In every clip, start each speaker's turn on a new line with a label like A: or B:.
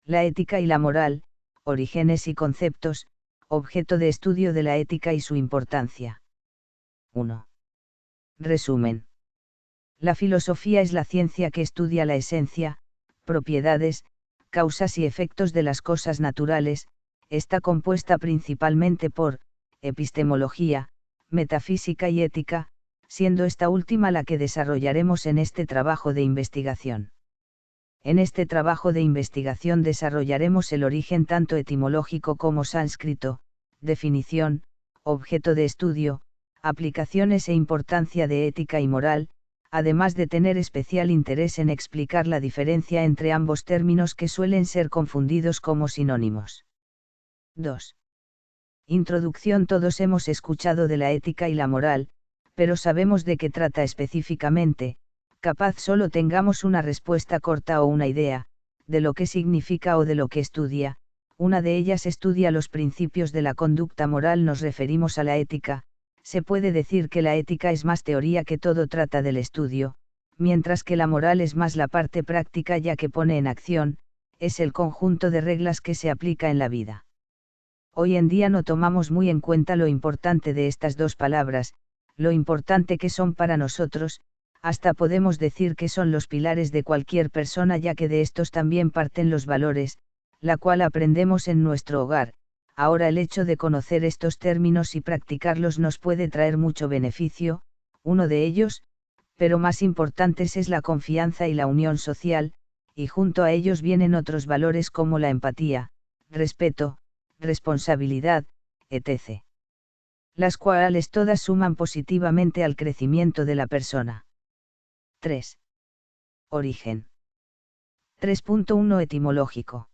A: La ética y la moral, orígenes y conceptos, objeto de estudio de la ética y su importancia. 1. Resumen. La filosofía es la ciencia que estudia la esencia, propiedades, causas y efectos de las cosas naturales. Está compuesta principalmente por epistemología, metafísica y ética, siendo esta última la que desarrollaremos en este trabajo de investigación. En este trabajo de investigación desarrollaremos el origen tanto etimológico como sánscrito, definición, objeto de estudio, aplicaciones e importancia de ética y moral, además de tener especial interés en explicar la diferencia entre ambos términos que suelen ser confundidos como sinónimos. 2. Introducción. Todos hemos escuchado de la ética y la moral, pero sabemos de qué trata específicamente, capaz solo tengamos una respuesta corta o una idea, de lo que significa o de lo que estudia. Una de ellas estudia los principios de la conducta moral. Nos referimos a la ética. Se puede decir que la ética es más teoría que todo trata del estudio, mientras que la moral es más la parte práctica ya que pone en acción, es el conjunto de reglas que se aplica en la vida. Hoy en día no tomamos muy en cuenta lo importante de estas dos palabras, lo importante que son para nosotros, hasta podemos decir que son los pilares de cualquier persona ya que de estos también parten los valores, la cual aprendemos en nuestro hogar. Ahora el hecho de conocer estos términos y practicarlos nos puede traer mucho beneficio. Uno de ellos, pero más importantes, es la confianza y la unión social, y junto a ellos vienen otros valores como la empatía, respeto, responsabilidad, etc. Las cuales todas suman positivamente al crecimiento de la persona. 3. Origen. 3.1 Etimológico.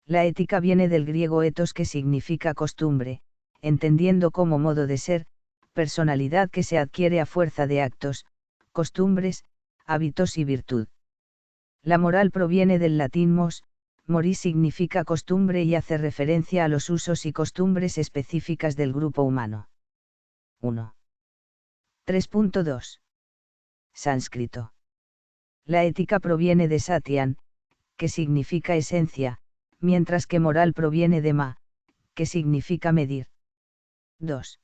A: La ética viene del griego ethos, que significa costumbre, entendiendo como modo de ser, personalidad que se adquiere a fuerza de actos, costumbres, hábitos y virtud. La moral proviene del latín mos, moris significa costumbre y hace referencia a los usos y costumbres específicas del grupo humano. 1. 3.2. Sánscrito. La ética proviene de satyan, que significa esencia, mientras que moral proviene de ma, que significa medir. 2.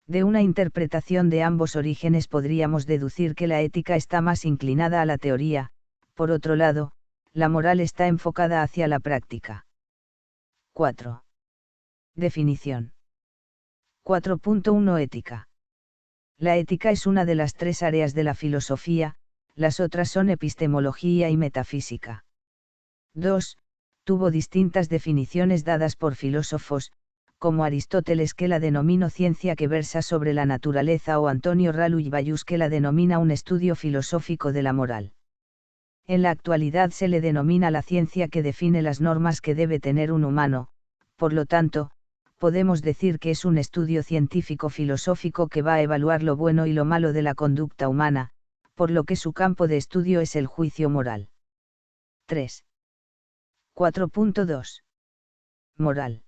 A: De una interpretación de ambos orígenes podríamos deducir que la ética está más inclinada a la teoría, por otro lado, la moral está enfocada hacia la práctica. 4. Definición. 4.1 Ética. La ética es una de las tres áreas de la filosofía, las otras son epistemología y metafísica. 2. Tuvo distintas definiciones dadas por filósofos, como Aristóteles, que la denominó ciencia que versa sobre la naturaleza, o Antonio Rallo Bayús, que la denomina un estudio filosófico de la moral. En la actualidad se le denomina la ciencia que define las normas que debe tener un humano. Por lo tanto, podemos decir que es un estudio científico filosófico que va a evaluar lo bueno y lo malo de la conducta humana, por lo que su campo de estudio es el juicio moral. 3. 4.2. Moral.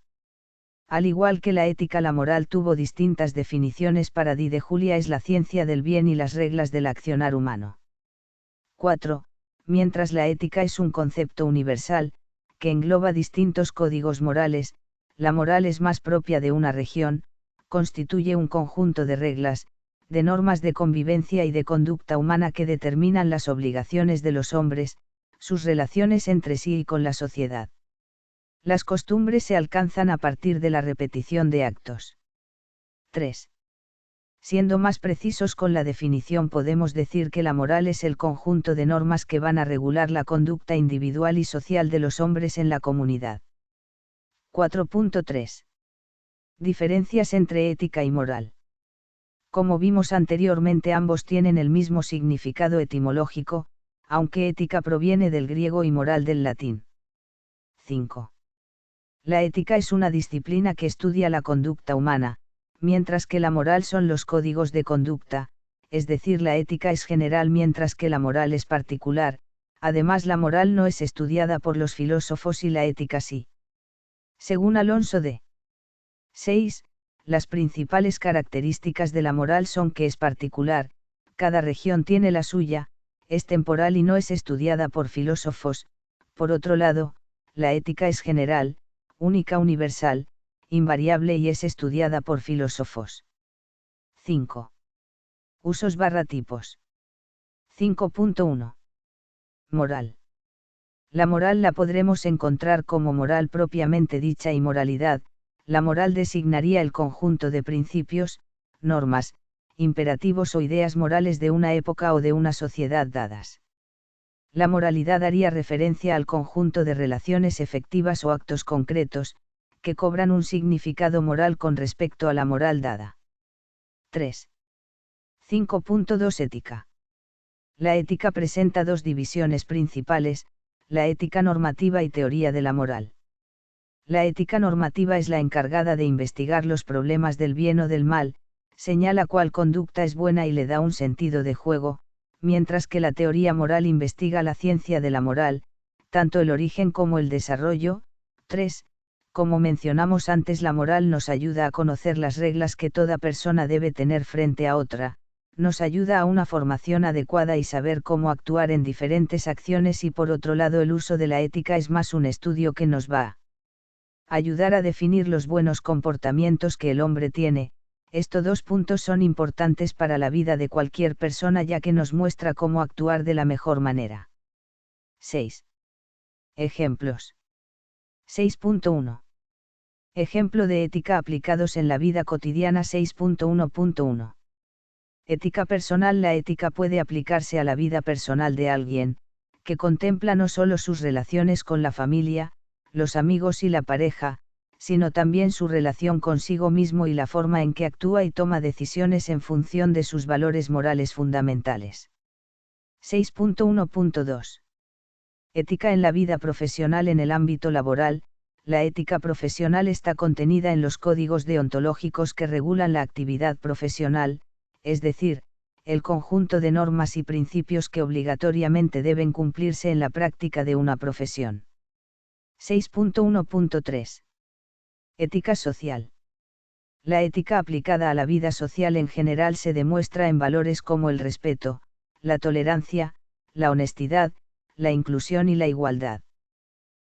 A: Al igual que la ética, la moral tuvo distintas definiciones. Para Di de Julia es la ciencia del bien y las reglas del accionar humano. 4. Mientras la ética es un concepto universal, que engloba distintos códigos morales, la moral es más propia de una región, constituye un conjunto de reglas, de normas de convivencia y de conducta humana que determinan las obligaciones de los hombres, sus relaciones entre sí y con la sociedad. Las costumbres se alcanzan a partir de la repetición de actos. 3. Siendo más precisos con la definición, podemos decir que la moral es el conjunto de normas que van a regular la conducta individual y social de los hombres en la comunidad. 4.3. Diferencias entre ética y moral. Como vimos anteriormente, ambos tienen el mismo significado etimológico, aunque ética proviene del griego y moral del latín. 5. La ética es una disciplina que estudia la conducta humana, mientras que la moral son los códigos de conducta, es decir, la ética es general mientras que la moral es particular. Además, la moral no es estudiada por los filósofos y la ética sí. Según Alonso de 6, las principales características de la moral son que es particular, cada región tiene la suya, es temporal y no es estudiada por filósofos. Por otro lado, la ética es general, única, universal, invariable y es estudiada por filósofos. 5. Usos/tipos. 5.1. Moral. La moral la podremos encontrar como moral propiamente dicha y moralidad. La moral designaría el conjunto de principios, normas, imperativos o ideas morales de una época o de una sociedad dadas. La moralidad haría referencia al conjunto de relaciones efectivas o actos concretos, que cobran un significado moral con respecto a la moral dada. 3. 5.2 Ética. La ética presenta dos divisiones principales, la ética normativa y teoría de la moral. La ética normativa es la encargada de investigar los problemas del bien o del mal, señala cuál conducta es buena y le da un sentido de juego, mientras que la teoría moral investiga la ciencia de la moral, tanto el origen como el desarrollo. 3. Como mencionamos antes, la moral nos ayuda a conocer las reglas que toda persona debe tener frente a otra, nos ayuda a una formación adecuada y saber cómo actuar en diferentes acciones, y por otro lado el uso de la ética es más un estudio que nos va a ayudar a definir los buenos comportamientos que el hombre tiene. Estos dos puntos son importantes para la vida de cualquier persona, ya que nos muestra cómo actuar de la mejor manera. 6. Ejemplos. 6.1. Ejemplo de ética aplicados en la vida cotidiana. 6.1.1. Ética personal. La ética puede aplicarse a la vida personal de alguien, que contempla no solo sus relaciones con la familia, los amigos y la pareja, sino también su relación consigo mismo y la forma en que actúa y toma decisiones en función de sus valores morales fundamentales. 6.1.2. Ética en la vida profesional. En el ámbito laboral, la ética profesional está contenida en los códigos deontológicos que regulan la actividad profesional, es decir, el conjunto de normas y principios que obligatoriamente deben cumplirse en la práctica de una profesión. 6.1.3. Ética social. La ética aplicada a la vida social en general se demuestra en valores como el respeto, la tolerancia, la honestidad, la inclusión y la igualdad.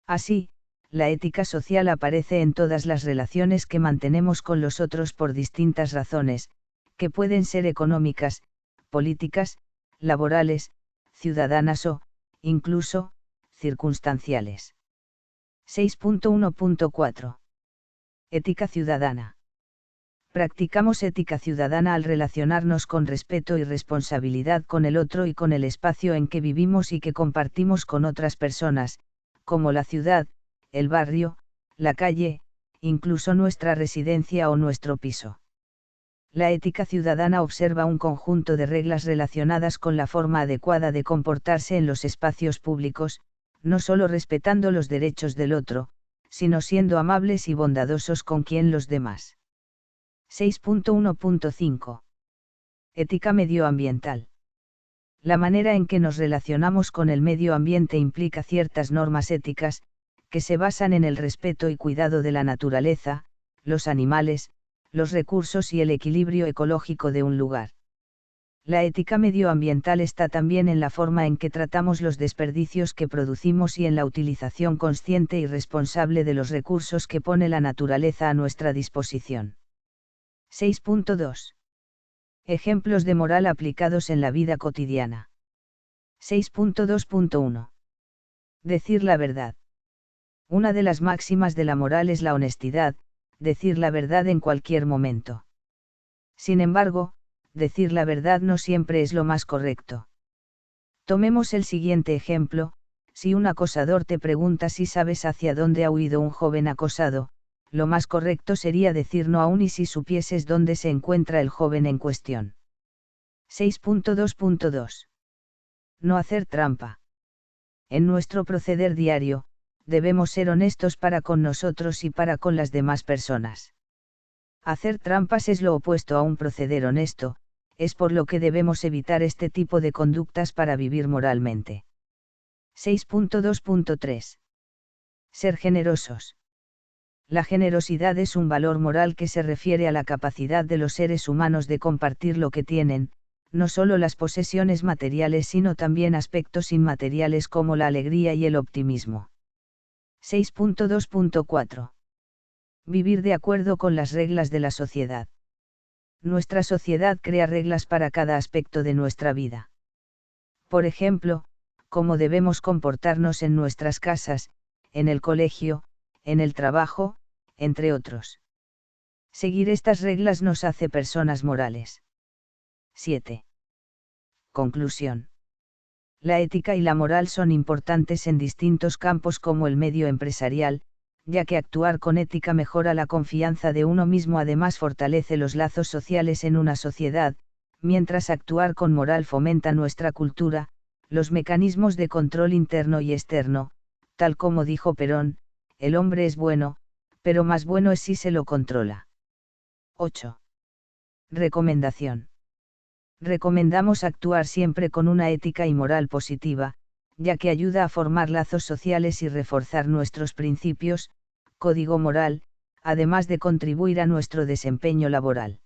A: Así, la ética social aparece en todas las relaciones que mantenemos con los otros por distintas razones, que pueden ser económicas, políticas, laborales, ciudadanas o, incluso, circunstanciales. 6.1.4. Ética ciudadana. Practicamos ética ciudadana al relacionarnos con respeto y responsabilidad con el otro y con el espacio en que vivimos y que compartimos con otras personas, como la ciudad, el barrio, la calle, incluso nuestra residencia o nuestro piso. La ética ciudadana observa un conjunto de reglas relacionadas con la forma adecuada de comportarse en los espacios públicos, no solo respetando los derechos del otro, sino siendo amables y bondadosos con los demás. 6.1.5. Ética medioambiental. La manera en que nos relacionamos con el medio ambiente implica ciertas normas éticas, que se basan en el respeto y cuidado de la naturaleza, los animales, los recursos y el equilibrio ecológico de un lugar. La ética medioambiental está también en la forma en que tratamos los desperdicios que producimos y en la utilización consciente y responsable de los recursos que pone la naturaleza a nuestra disposición. 6.2. Ejemplos de moral aplicados en la vida cotidiana. 6.2.1. Decir la verdad. Una de las máximas de la moral es la honestidad, decir la verdad en cualquier momento. Sin embargo, decir la verdad no siempre es lo más correcto. Tomemos el siguiente ejemplo: si un acosador te pregunta si sabes hacia dónde ha huido un joven acosado, lo más correcto sería decir no aún y si supieses dónde se encuentra el joven en cuestión. 6.2.2. No hacer trampa. En nuestro proceder diario, debemos ser honestos para con nosotros y para con las demás personas. Hacer trampas es lo opuesto a un proceder honesto, es por lo que debemos evitar este tipo de conductas para vivir moralmente. 6.2.3. Ser generosos. La generosidad es un valor moral que se refiere a la capacidad de los seres humanos de compartir lo que tienen, no solo las posesiones materiales sino también aspectos inmateriales como la alegría y el optimismo. 6.2.4. Vivir de acuerdo con las reglas de la sociedad. Nuestra sociedad crea reglas para cada aspecto de nuestra vida. Por ejemplo, cómo debemos comportarnos en nuestras casas, en el colegio, en el trabajo, entre otros. Seguir estas reglas nos hace personas morales. 7. Conclusión. La ética y la moral son importantes en distintos campos como el medio empresarial, ya que actuar con ética mejora la confianza de uno mismo, además fortalece los lazos sociales en una sociedad, mientras actuar con moral fomenta nuestra cultura, los mecanismos de control interno y externo, tal como dijo Perón, el hombre es bueno, pero más bueno es si se lo controla. 8. Recomendación. Recomendamos actuar siempre con una ética y moral positiva, ya que ayuda a formar lazos sociales y reforzar nuestros principios, código moral, además de contribuir a nuestro desempeño laboral.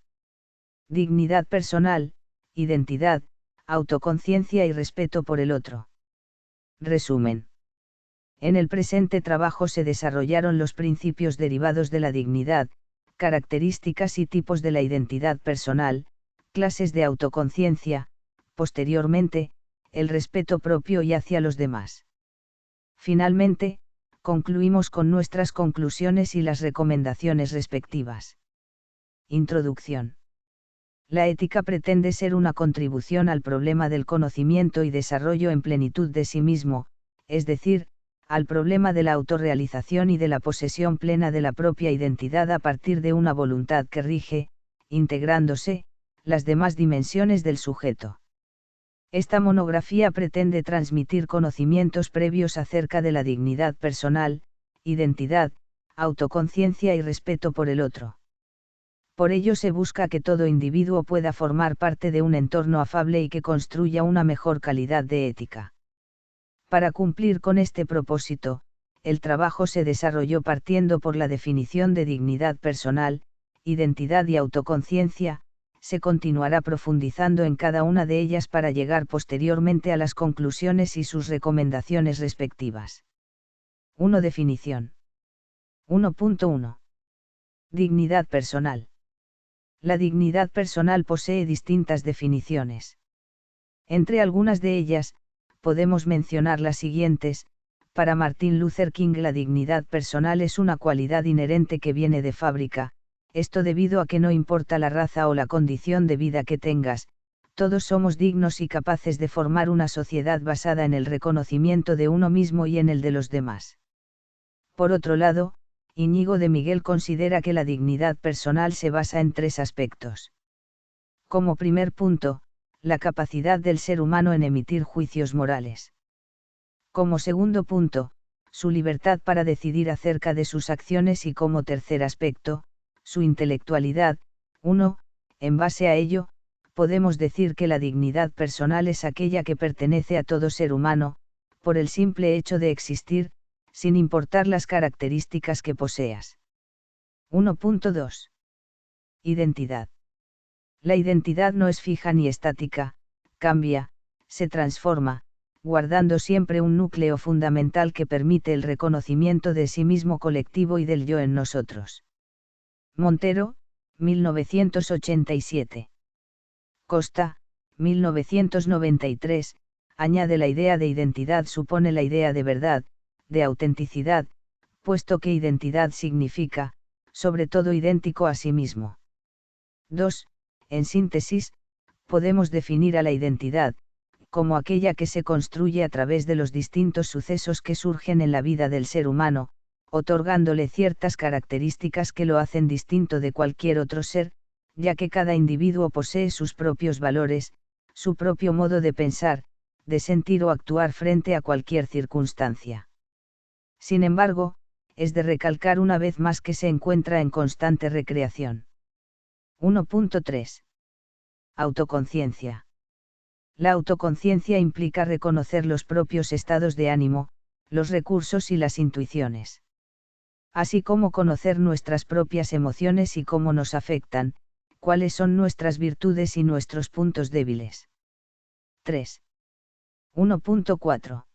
A: Dignidad personal, identidad, autoconciencia y respeto por el otro. Resumen. En el presente trabajo se desarrollaron los principios derivados de la dignidad, características y tipos de la identidad personal, clases de autoconciencia, posteriormente, el respeto propio y hacia los demás. Finalmente, concluimos con nuestras conclusiones y las recomendaciones respectivas. Introducción. La ética pretende ser una contribución al problema del conocimiento y desarrollo en plenitud de sí mismo, es decir, al problema de la autorrealización y de la posesión plena de la propia identidad a partir de una voluntad que rige, integrándose, las demás dimensiones del sujeto. Esta monografía pretende transmitir conocimientos previos acerca de la dignidad personal, identidad, autoconciencia y respeto por el otro. Por ello se busca que todo individuo pueda formar parte de un entorno afable y que construya una mejor calidad de ética. Para cumplir con este propósito, el trabajo se desarrolló partiendo por la definición de dignidad personal, identidad y autoconciencia, se continuará profundizando en cada una de ellas para llegar posteriormente a las conclusiones y sus recomendaciones respectivas. 1. Definición. 1.1. Dignidad personal. La dignidad personal posee distintas definiciones. Entre algunas de ellas, podemos mencionar las siguientes. Para Martin Luther King, la dignidad personal es una cualidad inherente que viene de fábrica, esto debido a que no importa la raza o la condición de vida que tengas, todos somos dignos y capaces de formar una sociedad basada en el reconocimiento de uno mismo y en el de los demás. Por otro lado, Íñigo de Miguel considera que la dignidad personal se basa en tres aspectos. Como primer punto, la capacidad del ser humano en emitir juicios morales. Como segundo punto, su libertad para decidir acerca de sus acciones y como tercer aspecto, su intelectualidad. 1. En base a ello, podemos decir que la dignidad personal es aquella que pertenece a todo ser humano, por el simple hecho de existir, sin importar las características que poseas. 1.2. Identidad. La identidad no es fija ni estática, cambia, se transforma, guardando siempre un núcleo fundamental que permite el reconocimiento de sí mismo colectivo y del yo en nosotros. Montero, 1987. Costa, 1993, añade la idea de identidad supone la idea de verdad, de autenticidad, puesto que identidad significa, sobre todo idéntico a sí mismo. 2. En síntesis, podemos definir a la identidad, como aquella que se construye a través de los distintos sucesos que surgen en la vida del ser humano, otorgándole ciertas características que lo hacen distinto de cualquier otro ser, ya que cada individuo posee sus propios valores, su propio modo de pensar, de sentir o actuar frente a cualquier circunstancia. Sin embargo, es de recalcar una vez más que se encuentra en constante recreación. 1.3. Autoconciencia. La autoconciencia implica reconocer los propios estados de ánimo, los recursos y las intuiciones. Así como conocer nuestras propias emociones y cómo nos afectan, cuáles son nuestras virtudes y nuestros puntos débiles. 3. 1.4.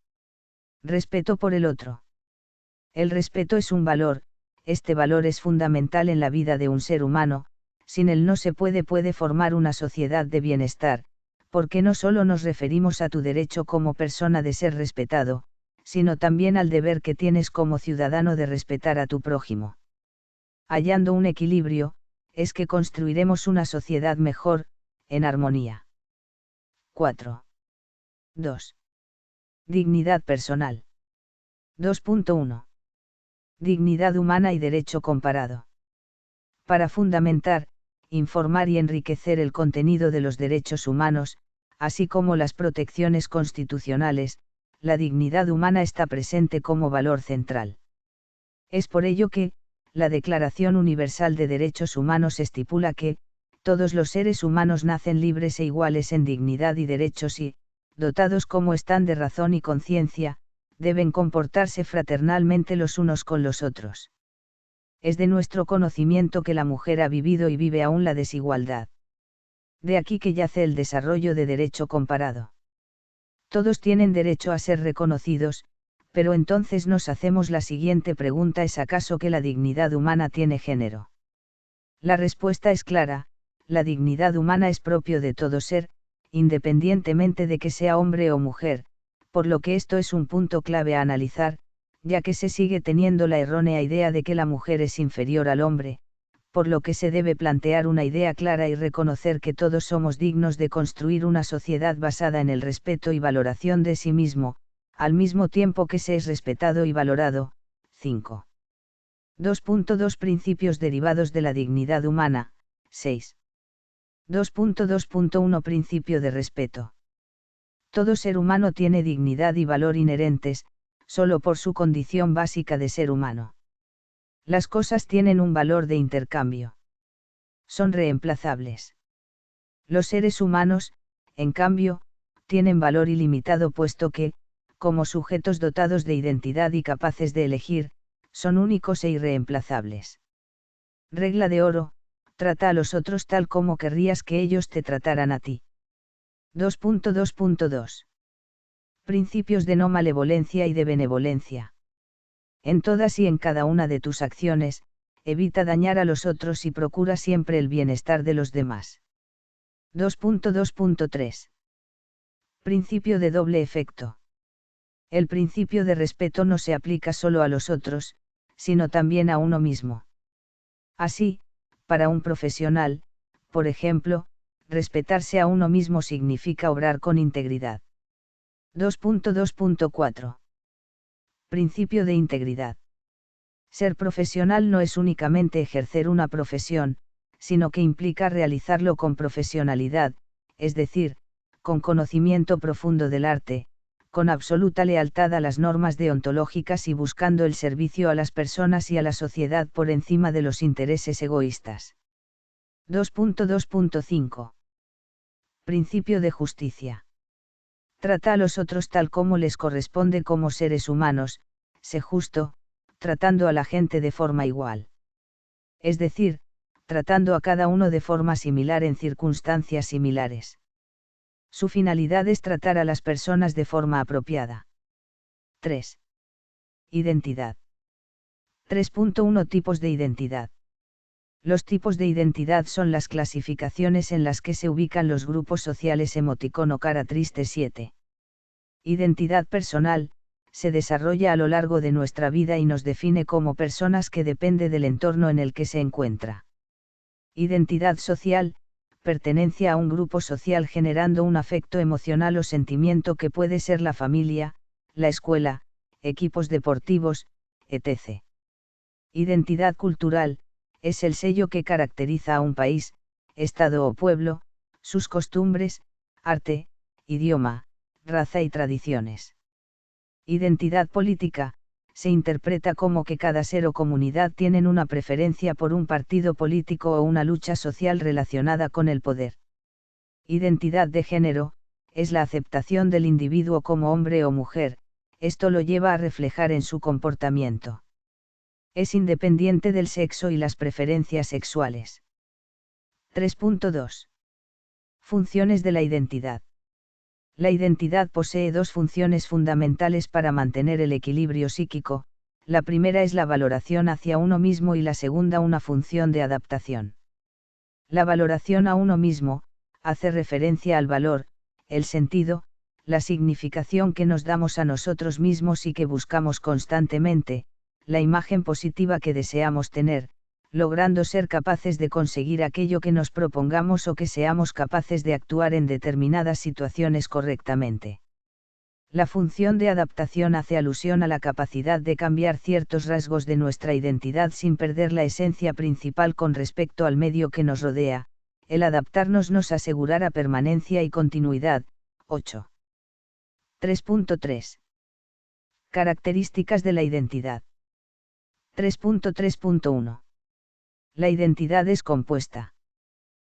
A: Respeto por el otro. El respeto es un valor, este valor es fundamental en la vida de un ser humano, sin él no se puede formar una sociedad de bienestar, porque no solo nos referimos a tu derecho como persona de ser respetado, sino también al deber que tienes como ciudadano de respetar a tu prójimo. Hallando un equilibrio, es que construiremos una sociedad mejor, en armonía. 4. 2. Dignidad personal. 2.1. Dignidad humana y derecho comparado. Para fundamentar, informar y enriquecer el contenido de los derechos humanos, así como las protecciones constitucionales, la dignidad humana está presente como valor central. Es por ello que, la Declaración Universal de Derechos Humanos estipula que, todos los seres humanos nacen libres e iguales en dignidad y derechos y, dotados como están de razón y conciencia, deben comportarse fraternalmente los unos con los otros. Es de nuestro conocimiento que la mujer ha vivido y vive aún la desigualdad. De aquí que yace el desarrollo de derecho comparado. Todos tienen derecho a ser reconocidos, pero entonces nos hacemos la siguiente pregunta: ¿es acaso que la dignidad humana tiene género? La respuesta es clara: la dignidad humana es propio de todo ser, independientemente de que sea hombre o mujer, por lo que esto es un punto clave a analizar, ya que se sigue teniendo la errónea idea de que la mujer es inferior al hombre, por lo que se debe plantear una idea clara y reconocer que todos somos dignos de construir una sociedad basada en el respeto y valoración de sí mismo, al mismo tiempo que se es respetado y valorado. 5. 2.2 Principios derivados de la dignidad humana. 6. 2.2.1 Principio de respeto. Todo ser humano tiene dignidad y valor inherentes, solo por su condición básica de ser humano. Las cosas tienen un valor de intercambio. Son reemplazables. Los seres humanos, en cambio, tienen valor ilimitado puesto que, como sujetos dotados de identidad y capaces de elegir, son únicos e irreemplazables. Regla de oro: trata a los otros tal como querrías que ellos te trataran a ti. 2.2.2 Principios de no malevolencia y de benevolencia. En todas y en cada una de tus acciones, evita dañar a los otros y procura siempre el bienestar de los demás. 2.2.3 Principio de doble efecto. El principio de respeto no se aplica solo a los otros, sino también a uno mismo. Así, para un profesional, por ejemplo, respetarse a uno mismo significa obrar con integridad. 2.2.4 Principio de integridad. Ser profesional no es únicamente ejercer una profesión, sino que implica realizarlo con profesionalidad, es decir, con conocimiento profundo del arte, con absoluta lealtad a las normas deontológicas y buscando el servicio a las personas y a la sociedad por encima de los intereses egoístas. 2.2.5 Principio de justicia. Trata a los otros tal como les corresponde como seres humanos, sé justo, tratando a la gente de forma igual. Es decir, tratando a cada uno de forma similar en circunstancias similares. Su finalidad es tratar a las personas de forma apropiada. 3. Identidad. 3.1 Tipos de identidad. Los tipos de identidad son las clasificaciones en las que se ubican los grupos sociales. Emoticono cara triste. 7. Identidad personal. Se desarrolla a lo largo de nuestra vida y nos define como personas que depende del entorno en el que se encuentra. Identidad social. Pertenencia a un grupo social generando un afecto emocional o sentimiento que puede ser la familia, la escuela, equipos deportivos, etc. Identidad cultural. Es el sello que caracteriza a un país, estado o pueblo, sus costumbres, arte, idioma, raza y tradiciones. Identidad política. Se interpreta como que cada ser o comunidad tienen una preferencia por un partido político o una lucha social relacionada con el poder. Identidad de género. Es la aceptación del individuo como hombre o mujer, esto lo lleva a reflejar en su comportamiento. Es independiente del sexo y las preferencias sexuales. 3.2 Funciones de la identidad. La identidad posee dos funciones fundamentales para mantener el equilibrio psíquico: la primera es la valoración hacia uno mismo y la segunda una función de adaptación. La valoración a uno mismo, hace referencia al valor, el sentido, la significación que nos damos a nosotros mismos y que buscamos constantemente, la imagen positiva que deseamos tener, logrando ser capaces de conseguir aquello que nos propongamos o que seamos capaces de actuar en determinadas situaciones correctamente. La función de adaptación hace alusión a la capacidad de cambiar ciertos rasgos de nuestra identidad sin perder la esencia principal con respecto al medio que nos rodea. El adaptarnos nos asegurará permanencia y continuidad. 8. 3.3. Características de la identidad. 3.3.1. La identidad es compuesta.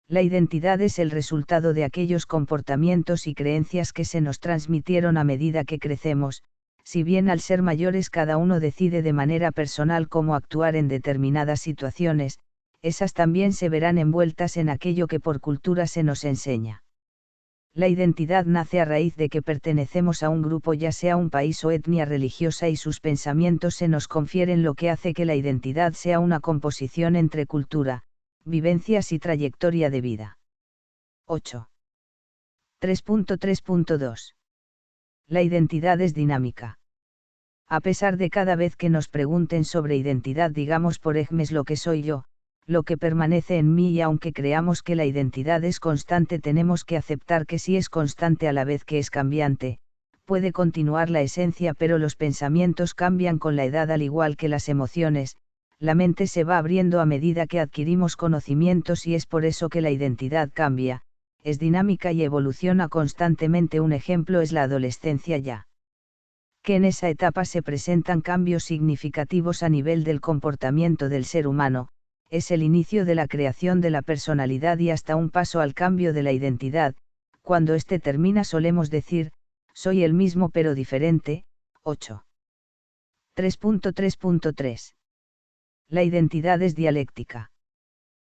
A: La identidad es el resultado de aquellos comportamientos y creencias que se nos transmitieron a medida que crecemos, si bien al ser mayores cada uno decide de manera personal cómo actuar en determinadas situaciones, esas también se verán envueltas en aquello que por cultura se nos enseña. La identidad nace a raíz de que pertenecemos a un grupo, ya sea un país o etnia religiosa, y sus pensamientos se nos confieren, lo que hace que la identidad sea una composición entre cultura, vivencias y trayectoria de vida. 8. 3.3.2. La identidad es dinámica. A pesar de cada vez que nos pregunten sobre identidad digamos por ejemplo lo que soy yo, lo que permanece en mí, y aunque creamos que la identidad es constante tenemos que aceptar que si es constante a la vez que es cambiante, puede continuar la esencia, pero los pensamientos cambian con la edad al igual que las emociones. La mente se va abriendo a medida que adquirimos conocimientos y es por eso que la identidad cambia, es dinámica y evoluciona constantemente. Un ejemplo es la adolescencia, ya que en esa etapa se presentan cambios significativos a nivel del comportamiento del ser humano, es el inicio de la creación de la personalidad y hasta un paso al cambio de la identidad. Cuando este termina solemos decir, soy el mismo pero diferente. 8. 3.3.3. La identidad es dialéctica.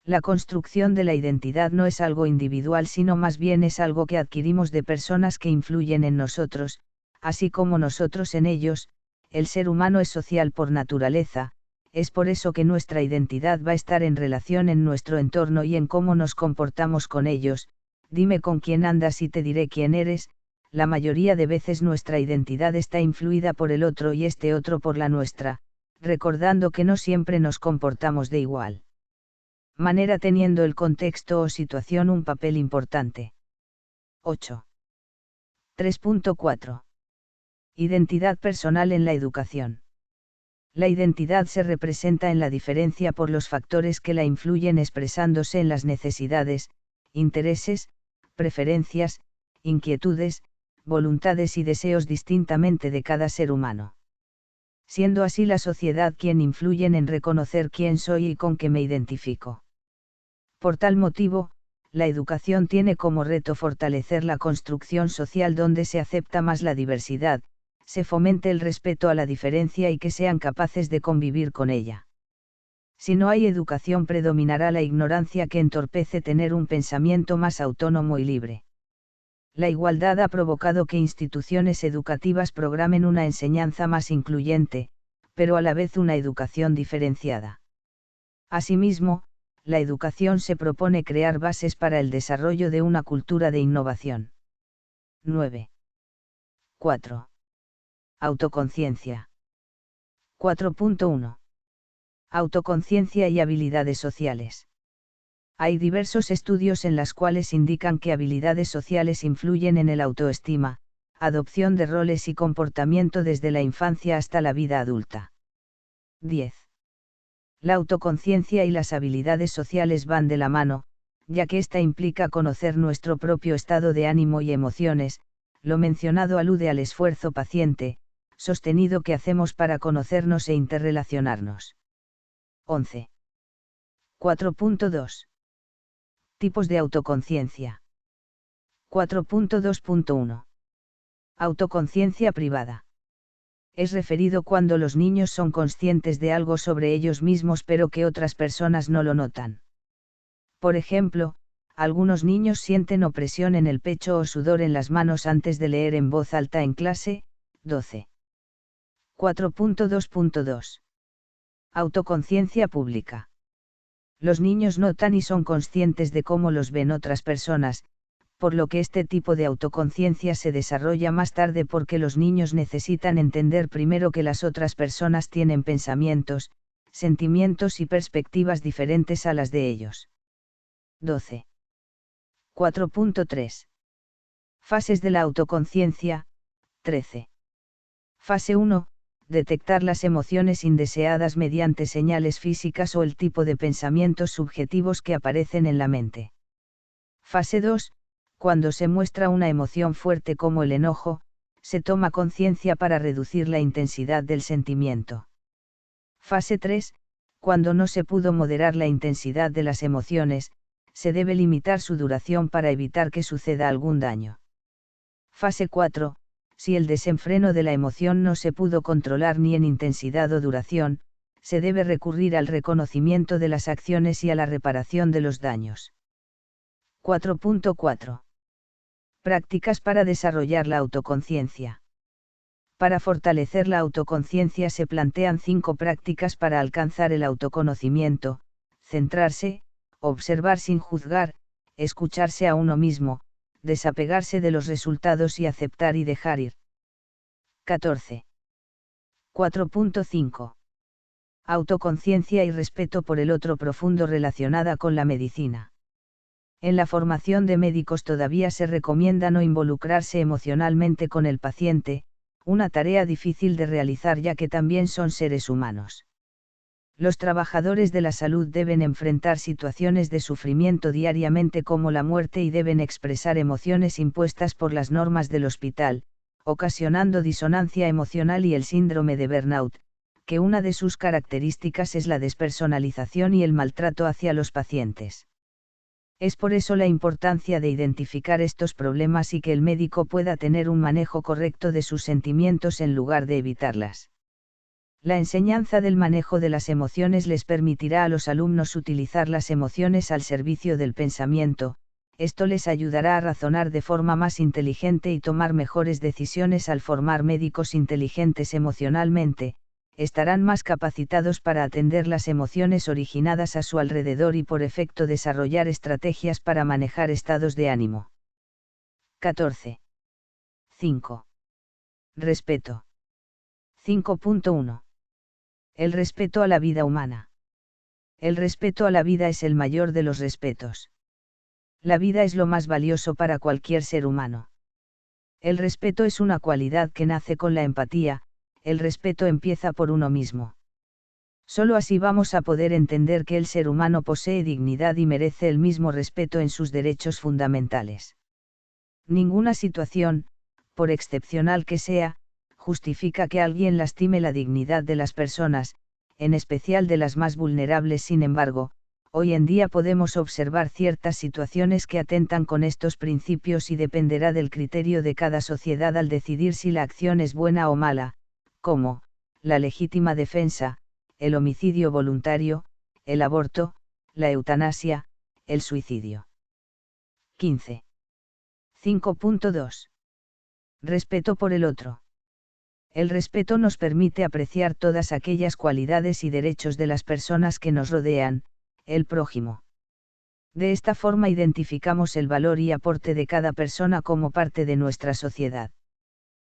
A: La construcción de la identidad no es algo individual, sino más bien es algo que adquirimos de personas que influyen en nosotros, así como nosotros en ellos. El ser humano es social por naturaleza, es por eso que nuestra identidad va a estar en relación en nuestro entorno y en cómo nos comportamos con ellos. Dime con quién andas y te diré quién eres. La mayoría de veces nuestra identidad está influida por el otro y este otro por la nuestra, recordando que no siempre nos comportamos de igual manera, teniendo el contexto o situación un papel importante. 8. 3.4. Identidad personal en la educación. La identidad se representa en la diferencia por los factores que la influyen, expresándose en las necesidades, intereses, preferencias, inquietudes, voluntades y deseos distintamente de cada ser humano. Siendo así la sociedad quien influyen en reconocer quién soy y con qué me identifico. Por tal motivo, la educación tiene como reto fortalecer la construcción social donde se acepta más la diversidad, se fomente el respeto a la diferencia y que sean capaces de convivir con ella. Si no hay educación predominará la ignorancia que entorpece tener un pensamiento más autónomo y libre. La igualdad ha provocado que instituciones educativas programen una enseñanza más incluyente, pero a la vez una educación diferenciada. Asimismo, la educación se propone crear bases para el desarrollo de una cultura de innovación. 9. 4. Autoconciencia. 4.1. Autoconciencia y habilidades sociales. Hay diversos estudios en los cuales indican que habilidades sociales influyen en el autoestima, adopción de roles y comportamiento desde la infancia hasta la vida adulta. 10. La autoconciencia y las habilidades sociales van de la mano, ya que esta implica conocer nuestro propio estado de ánimo y emociones. Lo mencionado alude al esfuerzo paciente, sostenido que hacemos para conocernos e interrelacionarnos. 11. 4.2. Tipos de autoconciencia. 4.2.1. Autoconciencia privada. Es referido cuando los niños son conscientes de algo sobre ellos mismos pero que otras personas no lo notan. Por ejemplo, algunos niños sienten opresión en el pecho o sudor en las manos antes de leer en voz alta en clase. 12. 4.2.2. Autoconciencia pública. Los niños notan y son conscientes de cómo los ven otras personas, por lo que este tipo de autoconciencia se desarrolla más tarde porque los niños necesitan entender primero que las otras personas tienen pensamientos, sentimientos y perspectivas diferentes a las de ellos. 12. 4.3. Fases de la autoconciencia. 13. Fase 1. Detectar las emociones indeseadas mediante señales físicas o el tipo de pensamientos subjetivos que aparecen en la mente. Fase 2. Cuando se muestra una emoción fuerte como el enojo, se toma conciencia para reducir la intensidad del sentimiento. Fase 3. Cuando no se pudo moderar la intensidad de las emociones, se debe limitar su duración para evitar que suceda algún daño. Fase 4. Si el desenfreno de la emoción no se pudo controlar ni en intensidad o duración, se debe recurrir al reconocimiento de las acciones y a la reparación de los daños. 4.4. Prácticas para desarrollar la autoconciencia. Para fortalecer la autoconciencia se plantean 5 prácticas para alcanzar el autoconocimiento: centrarse, observar sin juzgar, escucharse a uno mismo, desapegarse de los resultados y aceptar y dejar ir. 14. 4.5. Autoconciencia y respeto por el otro profundo relacionada con la medicina. En la formación de médicos todavía se recomienda no involucrarse emocionalmente con el paciente, una tarea difícil de realizar ya que también son seres humanos. Los trabajadores de la salud deben enfrentar situaciones de sufrimiento diariamente como la muerte y deben expresar emociones impuestas por las normas del hospital, ocasionando disonancia emocional y el síndrome de burnout, que una de sus características es la despersonalización y el maltrato hacia los pacientes. Es por eso la importancia de identificar estos problemas y que el médico pueda tener un manejo correcto de sus sentimientos en lugar de evitarlas. La enseñanza del manejo de las emociones les permitirá a los alumnos utilizar las emociones al servicio del pensamiento. Esto les ayudará a razonar de forma más inteligente y tomar mejores decisiones. Al formar médicos inteligentes emocionalmente, estarán más capacitados para atender las emociones originadas a su alrededor y por efecto desarrollar estrategias para manejar estados de ánimo. 14. 5. Respeto. 5.1. El respeto a la vida humana. El respeto a la vida es el mayor de los respetos. La vida es lo más valioso para cualquier ser humano. El respeto es una cualidad que nace con la empatía. El respeto empieza por uno mismo. Solo así vamos a poder entender que el ser humano posee dignidad y merece el mismo respeto en sus derechos fundamentales. Ninguna situación, por excepcional que sea, justifica que alguien lastime la dignidad de las personas, en especial de las más vulnerables. Sin embargo, hoy en día podemos observar ciertas situaciones que atentan con estos principios y dependerá del criterio de cada sociedad al decidir si la acción es buena o mala, como la legítima defensa, el homicidio voluntario, el aborto, la eutanasia, el suicidio. 15. 5.2. Respeto por el otro. El respeto nos permite apreciar todas aquellas cualidades y derechos de las personas que nos rodean, el prójimo. De esta forma identificamos el valor y aporte de cada persona como parte de nuestra sociedad.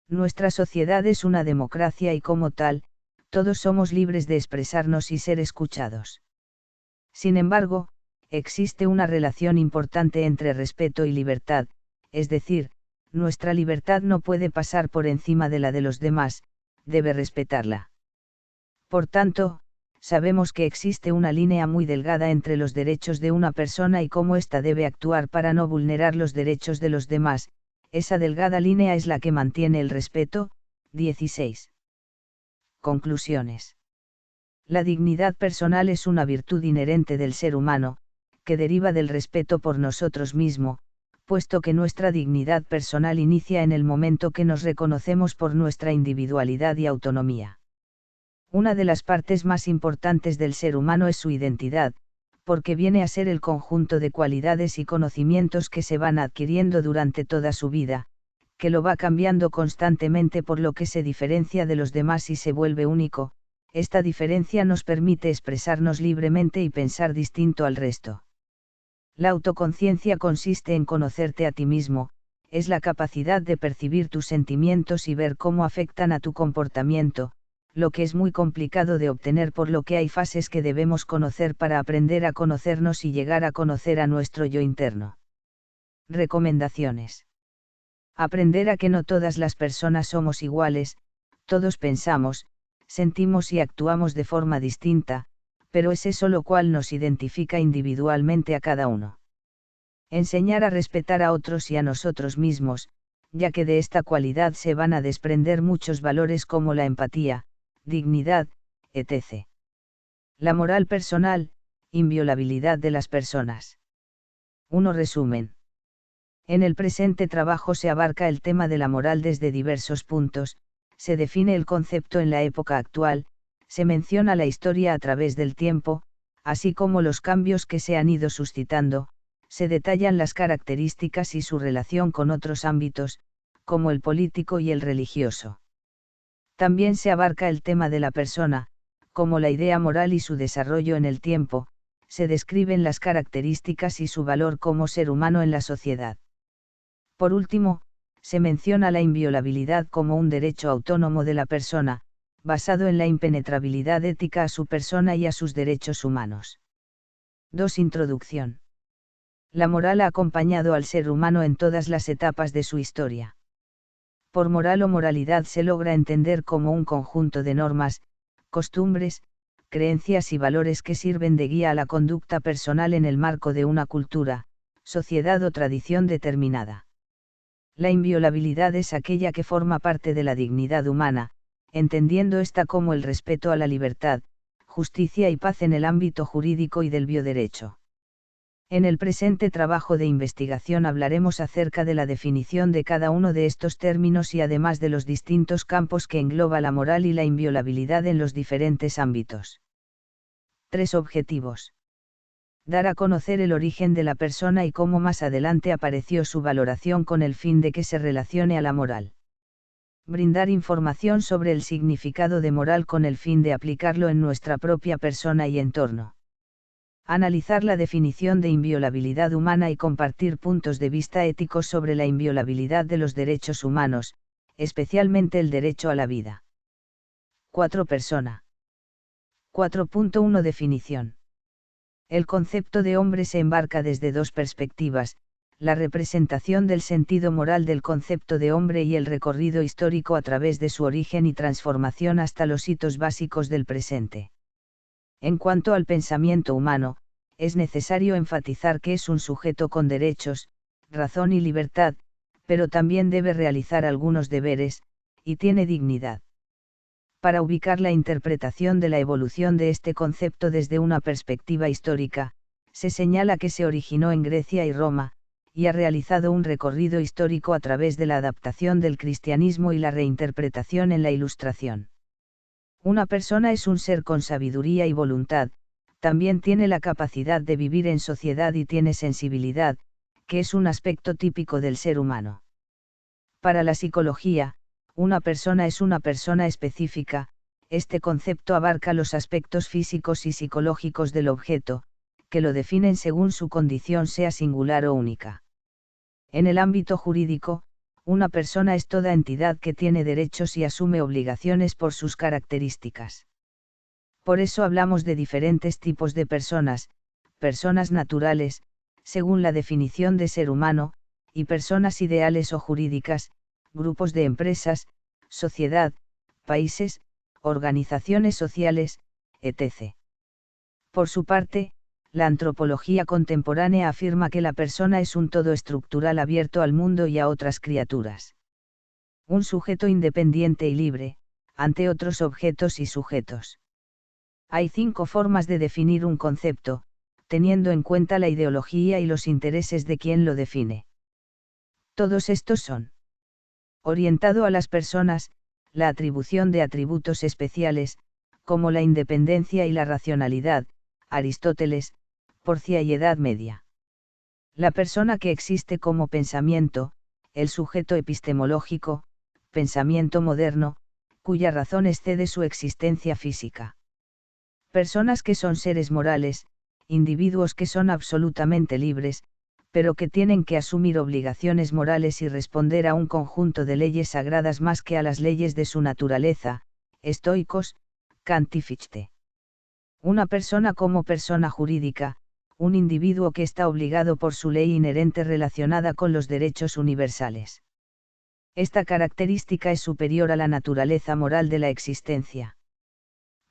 A: Nuestra sociedad es una democracia y como tal, todos somos libres de expresarnos y ser escuchados. Sin embargo, existe una relación importante entre respeto y libertad, es decir, nuestra libertad no puede pasar por encima de la de los demás, debe respetarla. Por tanto, sabemos que existe una línea muy delgada entre los derechos de una persona y cómo ésta debe actuar para no vulnerar los derechos de los demás. Esa delgada línea es la que mantiene el respeto. 16. Conclusiones. La dignidad personal es una virtud inherente del ser humano, que deriva del respeto por nosotros mismos, puesto que nuestra dignidad personal inicia en el momento que nos reconocemos por nuestra individualidad y autonomía. Una de las partes más importantes del ser humano es su identidad, porque viene a ser el conjunto de cualidades y conocimientos que se van adquiriendo durante toda su vida, que lo va cambiando constantemente por lo que se diferencia de los demás y se vuelve único. Esta diferencia nos permite expresarnos libremente y pensar distinto al resto. La autoconciencia consiste en conocerte a ti mismo, es la capacidad de percibir tus sentimientos y ver cómo afectan a tu comportamiento, lo que es muy complicado de obtener por lo que hay fases que debemos conocer para aprender a conocernos y llegar a conocer a nuestro yo interno. Recomendaciones. Aprender a que no todas las personas somos iguales, todos pensamos, sentimos y actuamos de forma distinta, pero es eso lo cual nos identifica individualmente a cada uno. Enseñar a respetar a otros y a nosotros mismos, ya que de esta cualidad se van a desprender muchos valores como la empatía, dignidad, etc. La moral personal, inviolabilidad de las personas. 1. Resumen. En el presente trabajo se abarca el tema de la moral desde diversos puntos, se define el concepto en la época actual, se menciona la historia a través del tiempo, así como los cambios que se han ido suscitando, se detallan las características y su relación con otros ámbitos, como el político y el religioso. También se abarca el tema de la persona, como la idea moral y su desarrollo en el tiempo, se describen las características y su valor como ser humano en la sociedad. Por último, se menciona la inviolabilidad como un derecho autónomo de la persona, basado en la impenetrabilidad ética a su persona y a sus derechos humanos. 2. Introducción. La moral ha acompañado al ser humano en todas las etapas de su historia. Por moral o moralidad se logra entender como un conjunto de normas, costumbres, creencias y valores que sirven de guía a la conducta personal en el marco de una cultura, sociedad o tradición determinada. La inviolabilidad es aquella que forma parte de la dignidad humana, entendiendo esta como el respeto a la libertad, justicia y paz en el ámbito jurídico y del bioderecho. En el presente trabajo de investigación hablaremos acerca de la definición de cada uno de estos términos y además de los distintos campos que engloba la moral y la inviolabilidad en los diferentes ámbitos. 3 objetivos. Dar a conocer el origen de la persona y cómo más adelante apareció su valoración con el fin de que se relacione a la moral. Brindar información sobre el significado de moral con el fin de aplicarlo en nuestra propia persona y entorno. Analizar la definición de inviolabilidad humana y compartir puntos de vista éticos sobre la inviolabilidad de los derechos humanos, especialmente el derecho a la vida. 4. Persona. 4.1 Definición. El concepto de hombre se embarca desde dos perspectivas, la representación del sentido moral del concepto de hombre y el recorrido histórico a través de su origen y transformación hasta los hitos básicos del presente. En cuanto al pensamiento humano, es necesario enfatizar que es un sujeto con derechos, razón y libertad, pero también debe realizar algunos deberes, y tiene dignidad. Para ubicar la interpretación de la evolución de este concepto desde una perspectiva histórica, se señala que se originó en Grecia y Roma, y ha realizado un recorrido histórico a través de la adaptación del cristianismo y la reinterpretación en la Ilustración. Una persona es un ser con sabiduría y voluntad, también tiene la capacidad de vivir en sociedad y tiene sensibilidad, que es un aspecto típico del ser humano. Para la psicología, una persona es una persona específica, este concepto abarca los aspectos físicos y psicológicos del objeto, que lo definen según su condición sea singular o única. En el ámbito jurídico, una persona es toda entidad que tiene derechos y asume obligaciones por sus características. Por eso hablamos de diferentes tipos de personas, personas naturales, según la definición de ser humano, y personas ideales o jurídicas, grupos de empresas, sociedad, países, organizaciones sociales, etc. Por su parte, la antropología contemporánea afirma que la persona es un todo estructural abierto al mundo y a otras criaturas. Un sujeto independiente y libre, ante otros objetos y sujetos. Hay 5 formas de definir un concepto, teniendo en cuenta la ideología y los intereses de quien lo define. Todos estos son: orientado a las personas, la atribución de atributos especiales, como la independencia y la racionalidad, Aristóteles, Porcia y Edad Media. La persona que existe como pensamiento, el sujeto epistemológico, pensamiento moderno, cuya razón excede su existencia física. Personas que son seres morales, individuos que son absolutamente libres, pero que tienen que asumir obligaciones morales y responder a un conjunto de leyes sagradas más que a las leyes de su naturaleza, estoicos, Kant y Fichte. Una persona como persona jurídica, un individuo que está obligado por su ley inherente relacionada con los derechos universales. Esta característica es superior a la naturaleza moral de la existencia.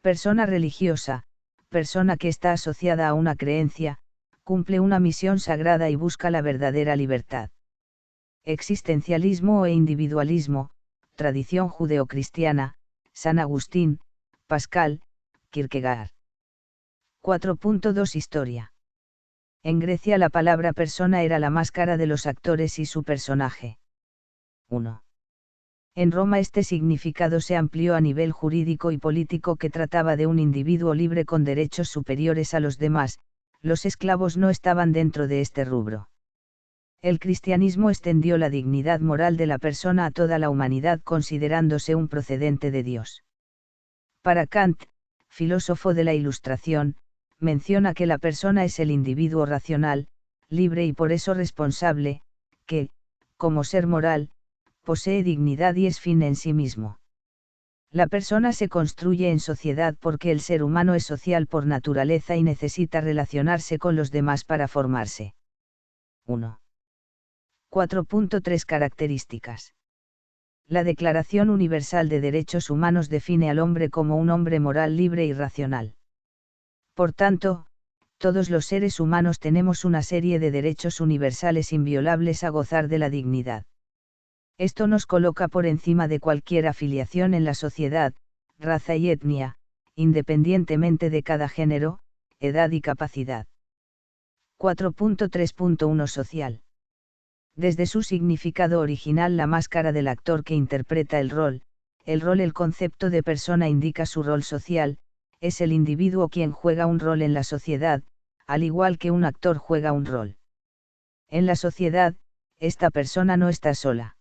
A: Persona religiosa, persona que está asociada a una creencia, cumple una misión sagrada y busca la verdadera libertad. Existencialismo e individualismo, tradición judeocristiana, San Agustín, Pascal, Kierkegaard. 4.2 Historia. En Grecia la palabra persona era la máscara de los actores y su personaje. 1. En Roma este significado se amplió a nivel jurídico y político que trataba de un individuo libre con derechos superiores a los demás, los esclavos no estaban dentro de este rubro. El cristianismo extendió la dignidad moral de la persona a toda la humanidad considerándose un procedente de Dios. Para Kant, filósofo de la Ilustración, menciona que la persona es el individuo racional, libre y por eso responsable, que, como ser moral, posee dignidad y es fin en sí mismo. La persona se construye en sociedad porque el ser humano es social por naturaleza y necesita relacionarse con los demás para formarse. 1. 4.3 Características. La Declaración Universal de Derechos Humanos define al hombre como un hombre moral libre y racional. Por tanto, todos los seres humanos tenemos una serie de derechos universales inviolables a gozar de la dignidad. Esto nos coloca por encima de cualquier afiliación en la sociedad, raza y etnia, independientemente de cada género, edad y capacidad. 4.3.1 Social. Desde su significado original, la máscara del actor que interpreta el rol, el concepto de persona indica su rol social, es el individuo quien juega un rol en la sociedad, al igual que un actor juega un rol. En la sociedad, esta persona no está sola.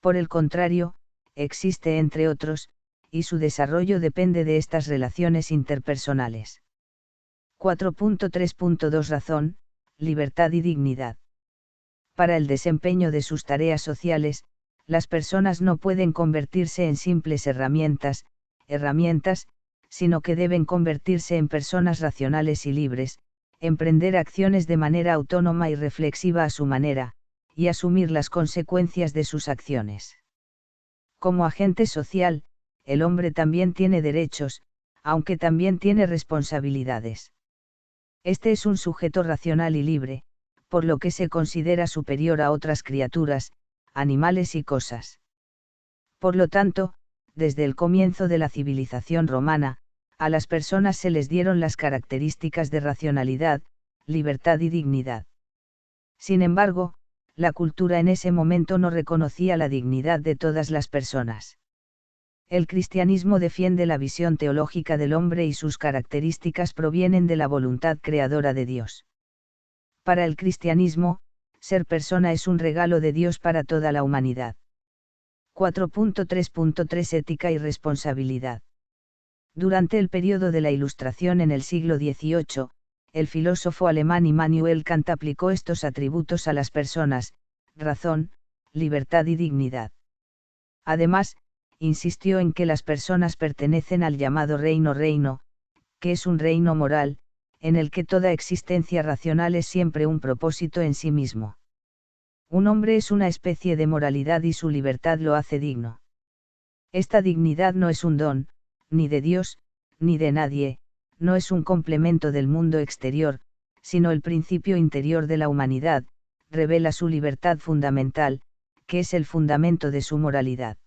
A: Por el contrario, existe entre otros, y su desarrollo depende de estas relaciones interpersonales. 4.3.2 Razón, libertad y dignidad. Para el desempeño de sus tareas sociales, las personas no pueden convertirse en simples herramientas, sino que deben convertirse en personas racionales y libres, emprender acciones de manera autónoma y reflexiva a su manera, y asumir las consecuencias de sus acciones. Como agente social, el hombre también tiene derechos, aunque también tiene responsabilidades. Este es un sujeto racional y libre, por lo que se considera superior a otras criaturas, animales y cosas. Por lo tanto, desde el comienzo de la civilización romana, a las personas se les dieron las características de racionalidad, libertad y dignidad. Sin embargo, la cultura en ese momento no reconocía la dignidad de todas las personas. El cristianismo defiende la visión teológica del hombre y sus características provienen de la voluntad creadora de Dios. Para el cristianismo, ser persona es un regalo de Dios para toda la humanidad. 4.3.3 Ética y responsabilidad. Durante el periodo de la Ilustración en el siglo XVIII, el filósofo alemán Immanuel Kant aplicó estos atributos a las personas: razón, libertad y dignidad. Además, insistió en que las personas pertenecen al llamado reino, que es un reino moral, en el que toda existencia racional es siempre un propósito en sí mismo. Un hombre es una especie de moralidad y su libertad lo hace digno. Esta dignidad no es un don, ni de Dios, ni de nadie, no es un complemento del mundo exterior, sino el principio interior de la humanidad, revela su libertad fundamental, que es el fundamento de su moralidad.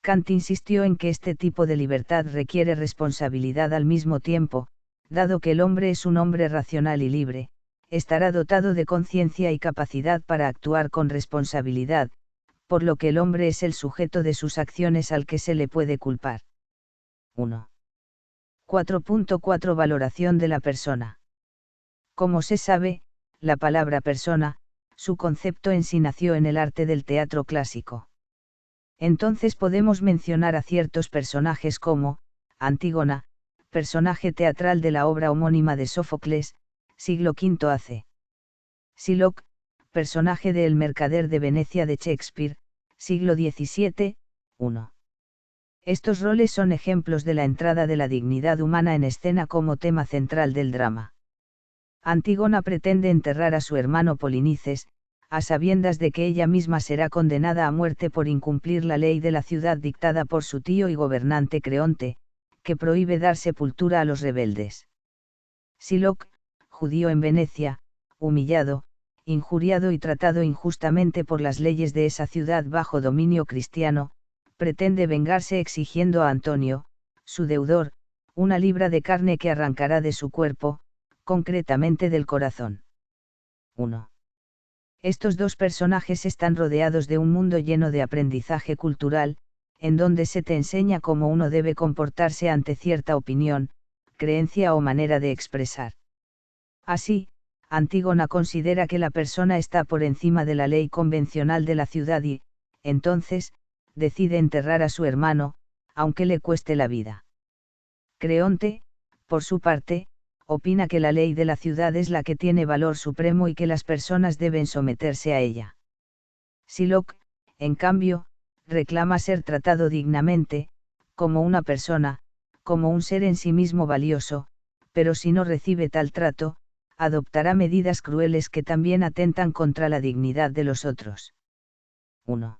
A: Kant insistió en que este tipo de libertad requiere responsabilidad al mismo tiempo, dado que el hombre es un hombre racional y libre, estará dotado de conciencia y capacidad para actuar con responsabilidad, por lo que el hombre es el sujeto de sus acciones al que se le puede culpar. 1. 4.4 Valoración de la persona. Como se sabe, la palabra persona, su concepto en sí nació en el arte del teatro clásico. Entonces podemos mencionar a ciertos personajes como, Antígona, personaje teatral de la obra homónima de Sófocles, siglo V AC. Sylock, personaje de El mercader de Venecia de Shakespeare, siglo XVII, 1. Estos roles son ejemplos de la entrada de la dignidad humana en escena como tema central del drama. Antígona pretende enterrar a su hermano Polinices, a sabiendas de que ella misma será condenada a muerte por incumplir la ley de la ciudad dictada por su tío y gobernante Creonte, que prohíbe dar sepultura a los rebeldes. Sylock, judío en Venecia, humillado, injuriado y tratado injustamente por las leyes de esa ciudad bajo dominio cristiano, pretende vengarse exigiendo a Antonio, su deudor, una libra de carne que arrancará de su cuerpo, concretamente del corazón. 1. Estos dos personajes están rodeados de un mundo lleno de aprendizaje cultural, en donde se te enseña cómo uno debe comportarse ante cierta opinión, creencia o manera de expresar. Así, Antígona considera que la persona está por encima de la ley convencional de la ciudad y, entonces, decide enterrar a su hermano, aunque le cueste la vida. Creonte, por su parte, opina que la ley de la ciudad es la que tiene valor supremo y que las personas deben someterse a ella. Sylock, en cambio, reclama ser tratado dignamente, como una persona, como un ser en sí mismo valioso, pero si no recibe tal trato, adoptará medidas crueles que también atentan contra la dignidad de los otros. 1.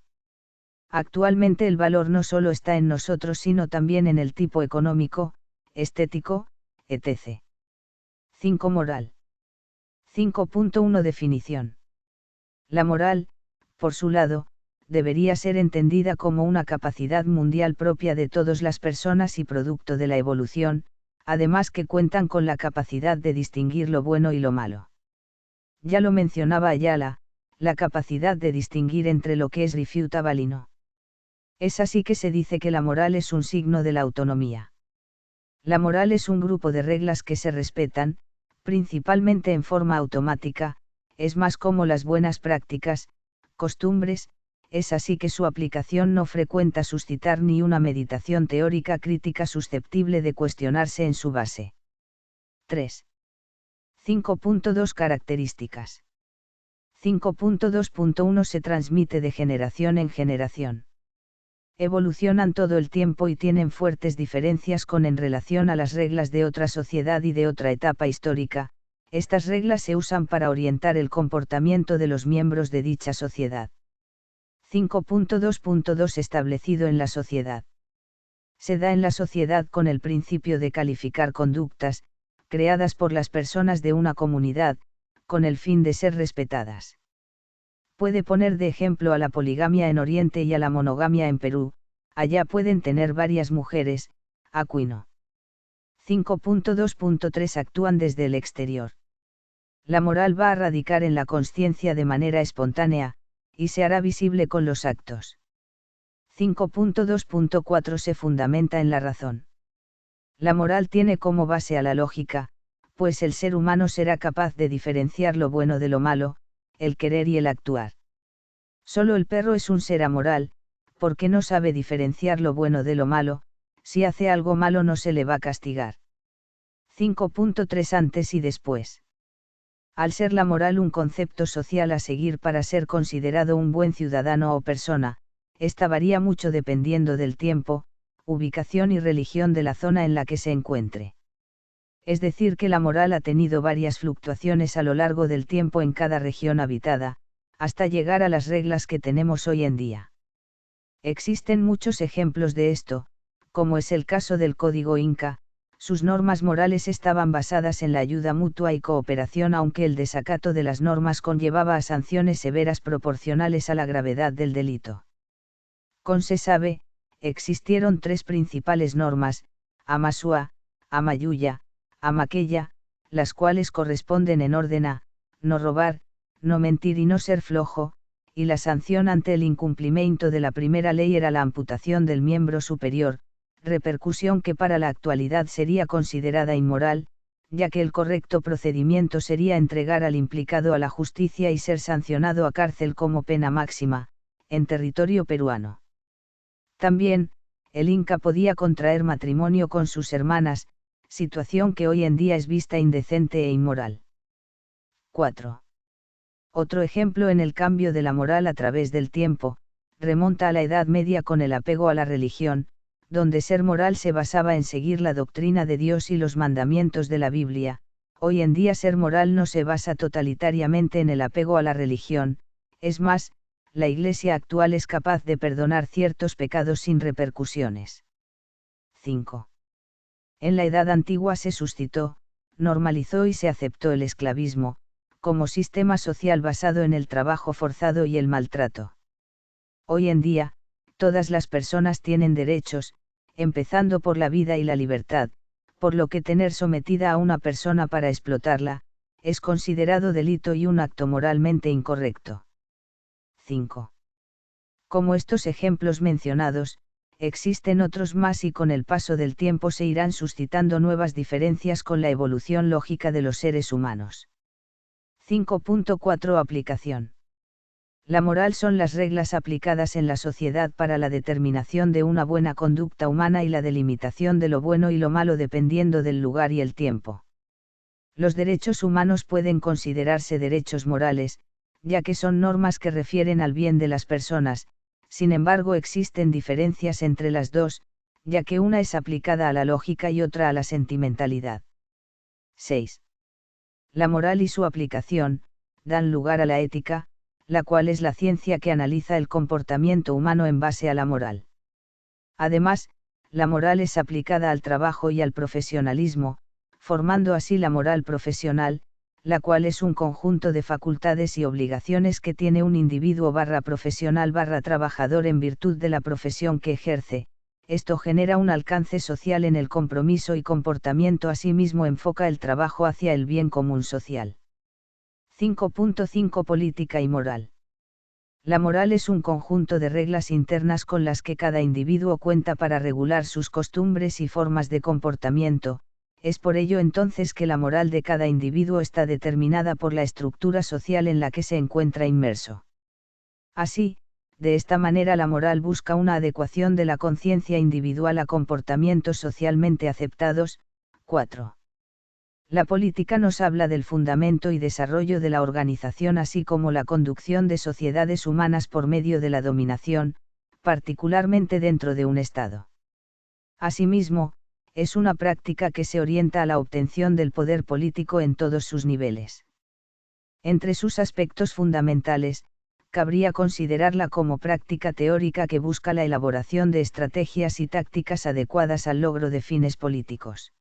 A: Actualmente el valor no solo está en nosotros sino también en el tipo económico, estético, etc. 5. Moral. 5.1 Definición. La moral, por su lado, debería ser entendida como una capacidad mundial propia de todas las personas y producto de la evolución, además que cuentan con la capacidad de distinguir lo bueno y lo malo. Ya lo mencionaba Ayala, la capacidad de distinguir entre lo que es refutable y no. Es así que se dice que la moral es un signo de la autonomía. La moral es un grupo de reglas que se respetan, principalmente en forma automática, es más como las buenas prácticas, costumbres, es así que su aplicación no frecuenta suscitar ni una meditación teórica crítica susceptible de cuestionarse en su base. 3. 5.2 Características. 5.2.1 Se transmite de generación en generación. Evolucionan todo el tiempo y tienen fuertes diferencias en relación a las reglas de otra sociedad y de otra etapa histórica. Estas reglas se usan para orientar el comportamiento de los miembros de dicha sociedad. 5.2.2 Establecido en la sociedad. Se da en la sociedad con el principio de calificar conductas, creadas por las personas de una comunidad, con el fin de ser respetadas. Puede poner de ejemplo a la poligamia en Oriente y a la monogamia en Perú, allá pueden tener varias mujeres, Aquino. 5.2.3 Actúan desde el exterior. La moral va a radicar en la consciencia de manera espontánea, y se hará visible con los actos. 5.2.4 Se fundamenta en la razón. La moral tiene como base a la lógica, pues el ser humano será capaz de diferenciar lo bueno de lo malo, el querer y el actuar. Solo el perro es un ser amoral, porque no sabe diferenciar lo bueno de lo malo, si hace algo malo no se le va a castigar. 5.3 Antes y después. Al ser la moral un concepto social a seguir para ser considerado un buen ciudadano o persona, esta varía mucho dependiendo del tiempo, ubicación y religión de la zona en la que se encuentre. Es decir que la moral ha tenido varias fluctuaciones a lo largo del tiempo en cada región habitada, hasta llegar a las reglas que tenemos hoy en día. Existen muchos ejemplos de esto, como es el caso del Código Inca. Sus normas morales estaban basadas en la ayuda mutua y cooperación, aunque el desacato de las normas conllevaba a sanciones severas proporcionales a la gravedad del delito. Se sabe, existieron tres principales normas, Amasua, Amayuya, Amaqueya, las cuales corresponden en orden a, no robar, no mentir y no ser flojo, y la sanción ante el incumplimiento de la primera ley era la amputación del miembro superior, repercusión que para la actualidad sería considerada inmoral, ya que el correcto procedimiento sería entregar al implicado a la justicia y ser sancionado a cárcel como pena máxima, en territorio peruano. También, el Inca podía contraer matrimonio con sus hermanas, situación que hoy en día es vista indecente e inmoral. 4. Otro ejemplo en el cambio de la moral a través del tiempo, remonta a la Edad Media con el apego a la religión, donde ser moral se basaba en seguir la doctrina de Dios y los mandamientos de la Biblia. Hoy en día ser moral no se basa totalitariamente en el apego a la religión, es más, la Iglesia actual es capaz de perdonar ciertos pecados sin repercusiones. 5. En la Edad Antigua se suscitó, normalizó y se aceptó el esclavismo, como sistema social basado en el trabajo forzado y el maltrato. Hoy en día, todas las personas tienen derechos, empezando por la vida y la libertad, por lo que tener sometida a una persona para explotarla, es considerado delito y un acto moralmente incorrecto. 5. Como estos ejemplos mencionados, existen otros más y con el paso del tiempo se irán suscitando nuevas diferencias con la evolución lógica de los seres humanos. 5.4 Aplicación. La moral son las reglas aplicadas en la sociedad para la determinación de una buena conducta humana y la delimitación de lo bueno y lo malo dependiendo del lugar y el tiempo. Los derechos humanos pueden considerarse derechos morales, ya que son normas que refieren al bien de las personas, sin embargo existen diferencias entre las dos, ya que una es aplicada a la lógica y otra a la sentimentalidad. 6. La moral y su aplicación, dan lugar a la ética, la cual es la ciencia que analiza el comportamiento humano en base a la moral. Además, la moral es aplicada al trabajo y al profesionalismo, formando así la moral profesional, la cual es un conjunto de facultades y obligaciones que tiene un individuo profesional trabajador en virtud de la profesión que ejerce. Esto genera un alcance social en el compromiso y comportamiento, asimismo enfoca el trabajo hacia el bien común social. 5.5 Política y moral. La moral es un conjunto de reglas internas con las que cada individuo cuenta para regular sus costumbres y formas de comportamiento, es por ello entonces que la moral de cada individuo está determinada por la estructura social en la que se encuentra inmerso. Así, de esta manera la moral busca una adecuación de la conciencia individual a comportamientos socialmente aceptados. 4. La política nos habla del fundamento y desarrollo de la organización así como la conducción de sociedades humanas por medio de la dominación, particularmente dentro de un Estado. Asimismo, es una práctica que se orienta a la obtención del poder político en todos sus niveles. Entre sus aspectos fundamentales, cabría considerarla como práctica teórica que busca la elaboración de estrategias y tácticas adecuadas al logro de fines políticos.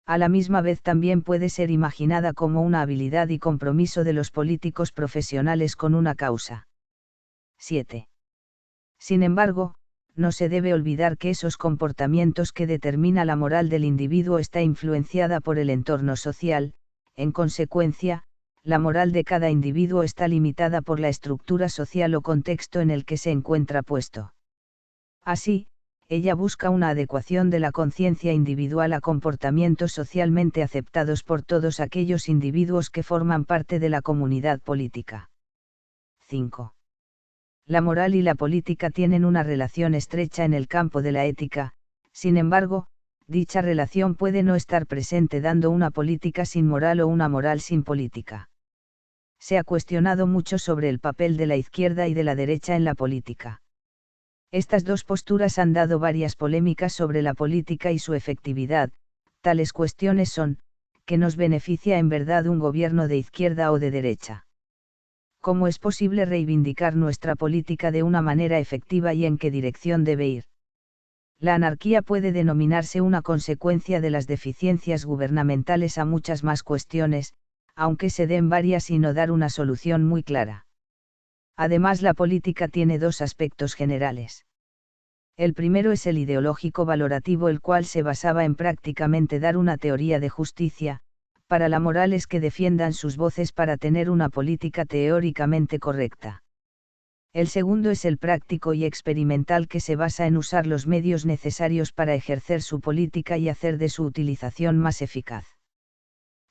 A: A la misma vez también puede ser imaginada como una habilidad y compromiso de los políticos profesionales con una causa. 7. Sin embargo, no se debe olvidar que esos comportamientos que determina la moral del individuo está influenciada por el entorno social, en consecuencia, la moral de cada individuo está limitada por la estructura social o contexto en el que se encuentra puesto. Así, ella busca una adecuación de la conciencia individual a comportamientos socialmente aceptados por todos aquellos individuos que forman parte de la comunidad política. 5. La moral y la política tienen una relación estrecha en el campo de la ética, sin embargo, dicha relación puede no estar presente dando una política sin moral o una moral sin política. Se ha cuestionado mucho sobre el papel de la izquierda y de la derecha en la política. Estas dos posturas han dado varias polémicas sobre la política y su efectividad. Tales cuestiones son, ¿qué nos beneficia en verdad un gobierno de izquierda o de derecha? ¿Cómo es posible reivindicar nuestra política de una manera efectiva y en qué dirección debe ir? La anarquía puede denominarse una consecuencia de las deficiencias gubernamentales a muchas más cuestiones, aunque se den varias y no dar una solución muy clara. Además, la política tiene dos aspectos generales. El primero es el ideológico valorativo, el cual se basaba en prácticamente dar una teoría de justicia, para la moral es que defiendan sus voces para tener una política teóricamente correcta. El segundo es el práctico y experimental, que se basa en usar los medios necesarios para ejercer su política y hacer de su utilización más eficaz.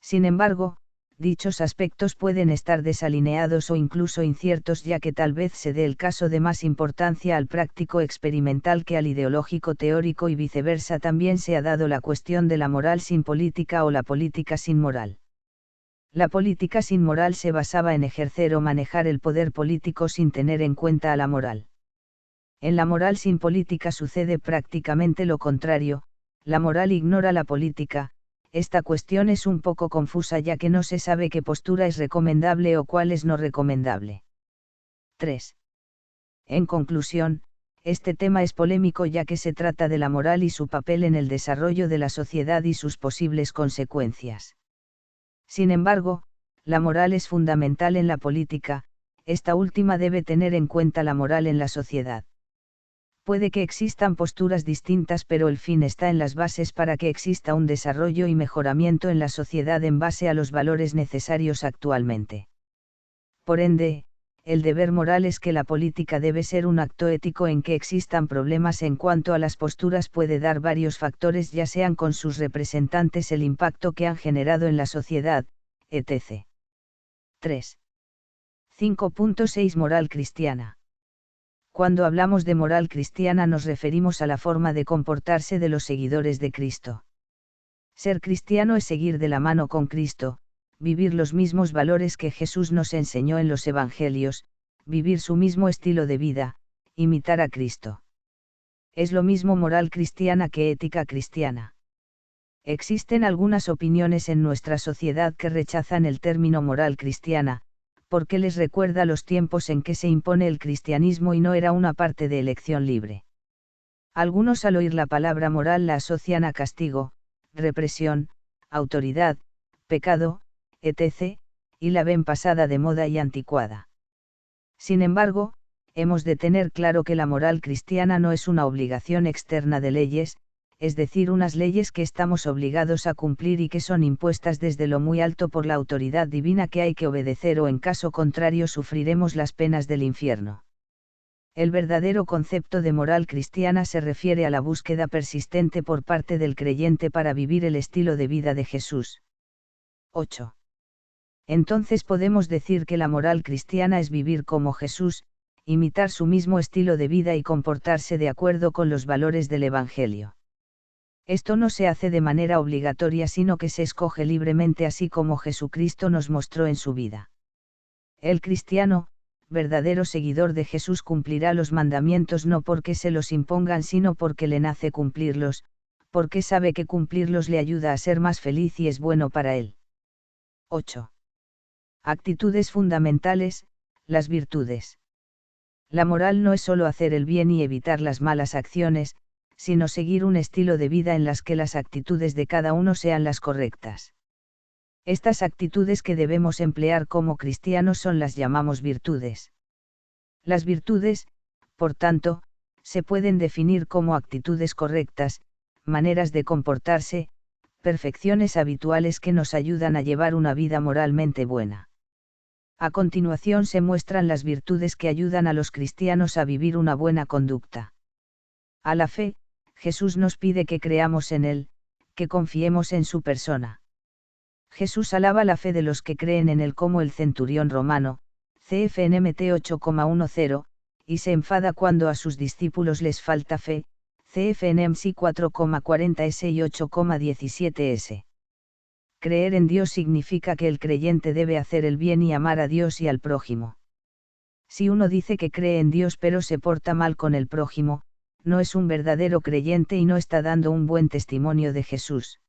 A: Sin embargo, dichos aspectos pueden estar desalineados o incluso inciertos, ya que tal vez se dé el caso de más importancia al práctico experimental que al ideológico teórico, y viceversa. También se ha dado la cuestión de la moral sin política o la política sin moral. La política sin moral se basaba en ejercer o manejar el poder político sin tener en cuenta a la moral. En la moral sin política sucede prácticamente lo contrario, la moral ignora la política. Esta cuestión es un poco confusa, ya que no se sabe qué postura es recomendable o cuál es no recomendable. 3. En conclusión, este tema es polémico, ya que se trata de la moral y su papel en el desarrollo de la sociedad y sus posibles consecuencias. Sin embargo, la moral es fundamental en la política, esta última debe tener en cuenta la moral en la sociedad. Puede que existan posturas distintas, pero el fin está en las bases para que exista un desarrollo y mejoramiento en la sociedad en base a los valores necesarios actualmente. Por ende, el deber moral es que la política debe ser un acto ético en que existan problemas en cuanto a las posturas. Puede dar varios factores, ya sean con sus representantes, el impacto que han generado en la sociedad, etc. 3. 5.6 Moral cristiana. Cuando hablamos de moral cristiana nos referimos a la forma de comportarse de los seguidores de Cristo. Ser cristiano es seguir de la mano con Cristo, vivir los mismos valores que Jesús nos enseñó en los Evangelios, vivir su mismo estilo de vida, imitar a Cristo. Es lo mismo moral cristiana que ética cristiana. Existen algunas opiniones en nuestra sociedad que rechazan el término moral cristiana, porque les recuerda los tiempos en que se impone el cristianismo y no era una parte de elección libre. Algunos, al oír la palabra moral, la asocian a castigo, represión, autoridad, pecado, etc., y la ven pasada de moda y anticuada. Sin embargo, hemos de tener claro que la moral cristiana no es una obligación externa de leyes, es decir, unas leyes que estamos obligados a cumplir y que son impuestas desde lo muy alto por la autoridad divina que hay que obedecer, o en caso contrario sufriremos las penas del infierno. El verdadero concepto de moral cristiana se refiere a la búsqueda persistente por parte del creyente para vivir el estilo de vida de Jesús. 8. Entonces podemos decir que la moral cristiana es vivir como Jesús, imitar su mismo estilo de vida y comportarse de acuerdo con los valores del Evangelio. Esto no se hace de manera obligatoria, sino que se escoge libremente, así como Jesucristo nos mostró en su vida. El cristiano, verdadero seguidor de Jesús, cumplirá los mandamientos no porque se los impongan, sino porque le nace cumplirlos, porque sabe que cumplirlos le ayuda a ser más feliz y es bueno para él. 8. Actitudes fundamentales, las virtudes. La moral no es solo hacer el bien y evitar las malas acciones, sino seguir un estilo de vida en las que las actitudes de cada uno sean las correctas. Estas actitudes que debemos emplear como cristianos son las llamamos virtudes. Las virtudes, por tanto, se pueden definir como actitudes correctas, maneras de comportarse, perfecciones habituales que nos ayudan a llevar una vida moralmente buena. A continuación se muestran las virtudes que ayudan a los cristianos a vivir una buena conducta. A la fe, Jesús nos pide que creamos en Él, que confiemos en su persona. Jesús alaba la fe de los que creen en Él, como el centurión romano, CFNMT 8,10, y se enfada cuando a sus discípulos les falta fe, CFNMC 4,40S y 8,17S. Creer en Dios significa que el creyente debe hacer el bien y amar a Dios y al prójimo. Si uno dice que cree en Dios pero se porta mal con el prójimo, no es un verdadero creyente y no está dando un buen testimonio de Jesús.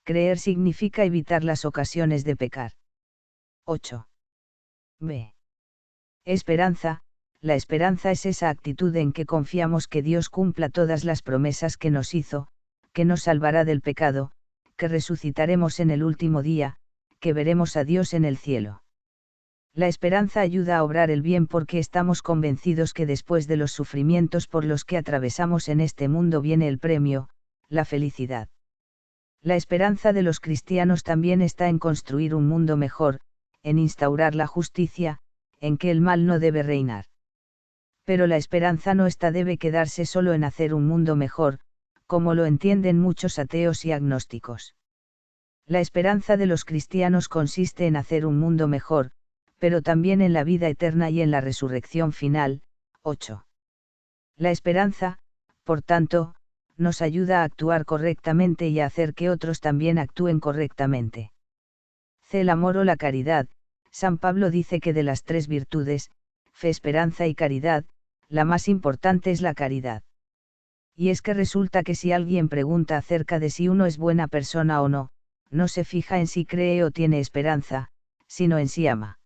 A: Creer significa evitar las ocasiones de pecar. 8. B. Esperanza. La esperanza es esa actitud en que confiamos que Dios cumpla todas las promesas que nos hizo, que nos salvará del pecado, que resucitaremos en el último día, que veremos a Dios en el cielo. La esperanza ayuda a obrar el bien porque estamos convencidos que después de los sufrimientos por los que atravesamos en este mundo viene el premio, la felicidad. La esperanza de los cristianos también está en construir un mundo mejor, en instaurar la justicia, en que el mal no debe reinar. Pero la esperanza no debe quedarse solo en hacer un mundo mejor, como lo entienden muchos ateos y agnósticos. La esperanza de los cristianos consiste en hacer un mundo mejor, pero también en la vida eterna y en la resurrección final. 8. La esperanza, por tanto, nos ayuda a actuar correctamente y a hacer que otros también actúen correctamente. El amor o la caridad. San Pablo dice que de las tres virtudes, fe, esperanza y caridad, la más importante es la caridad. Y es que resulta que si alguien pregunta acerca de si uno es buena persona o no, no se fija en si cree o tiene esperanza, sino en si ama.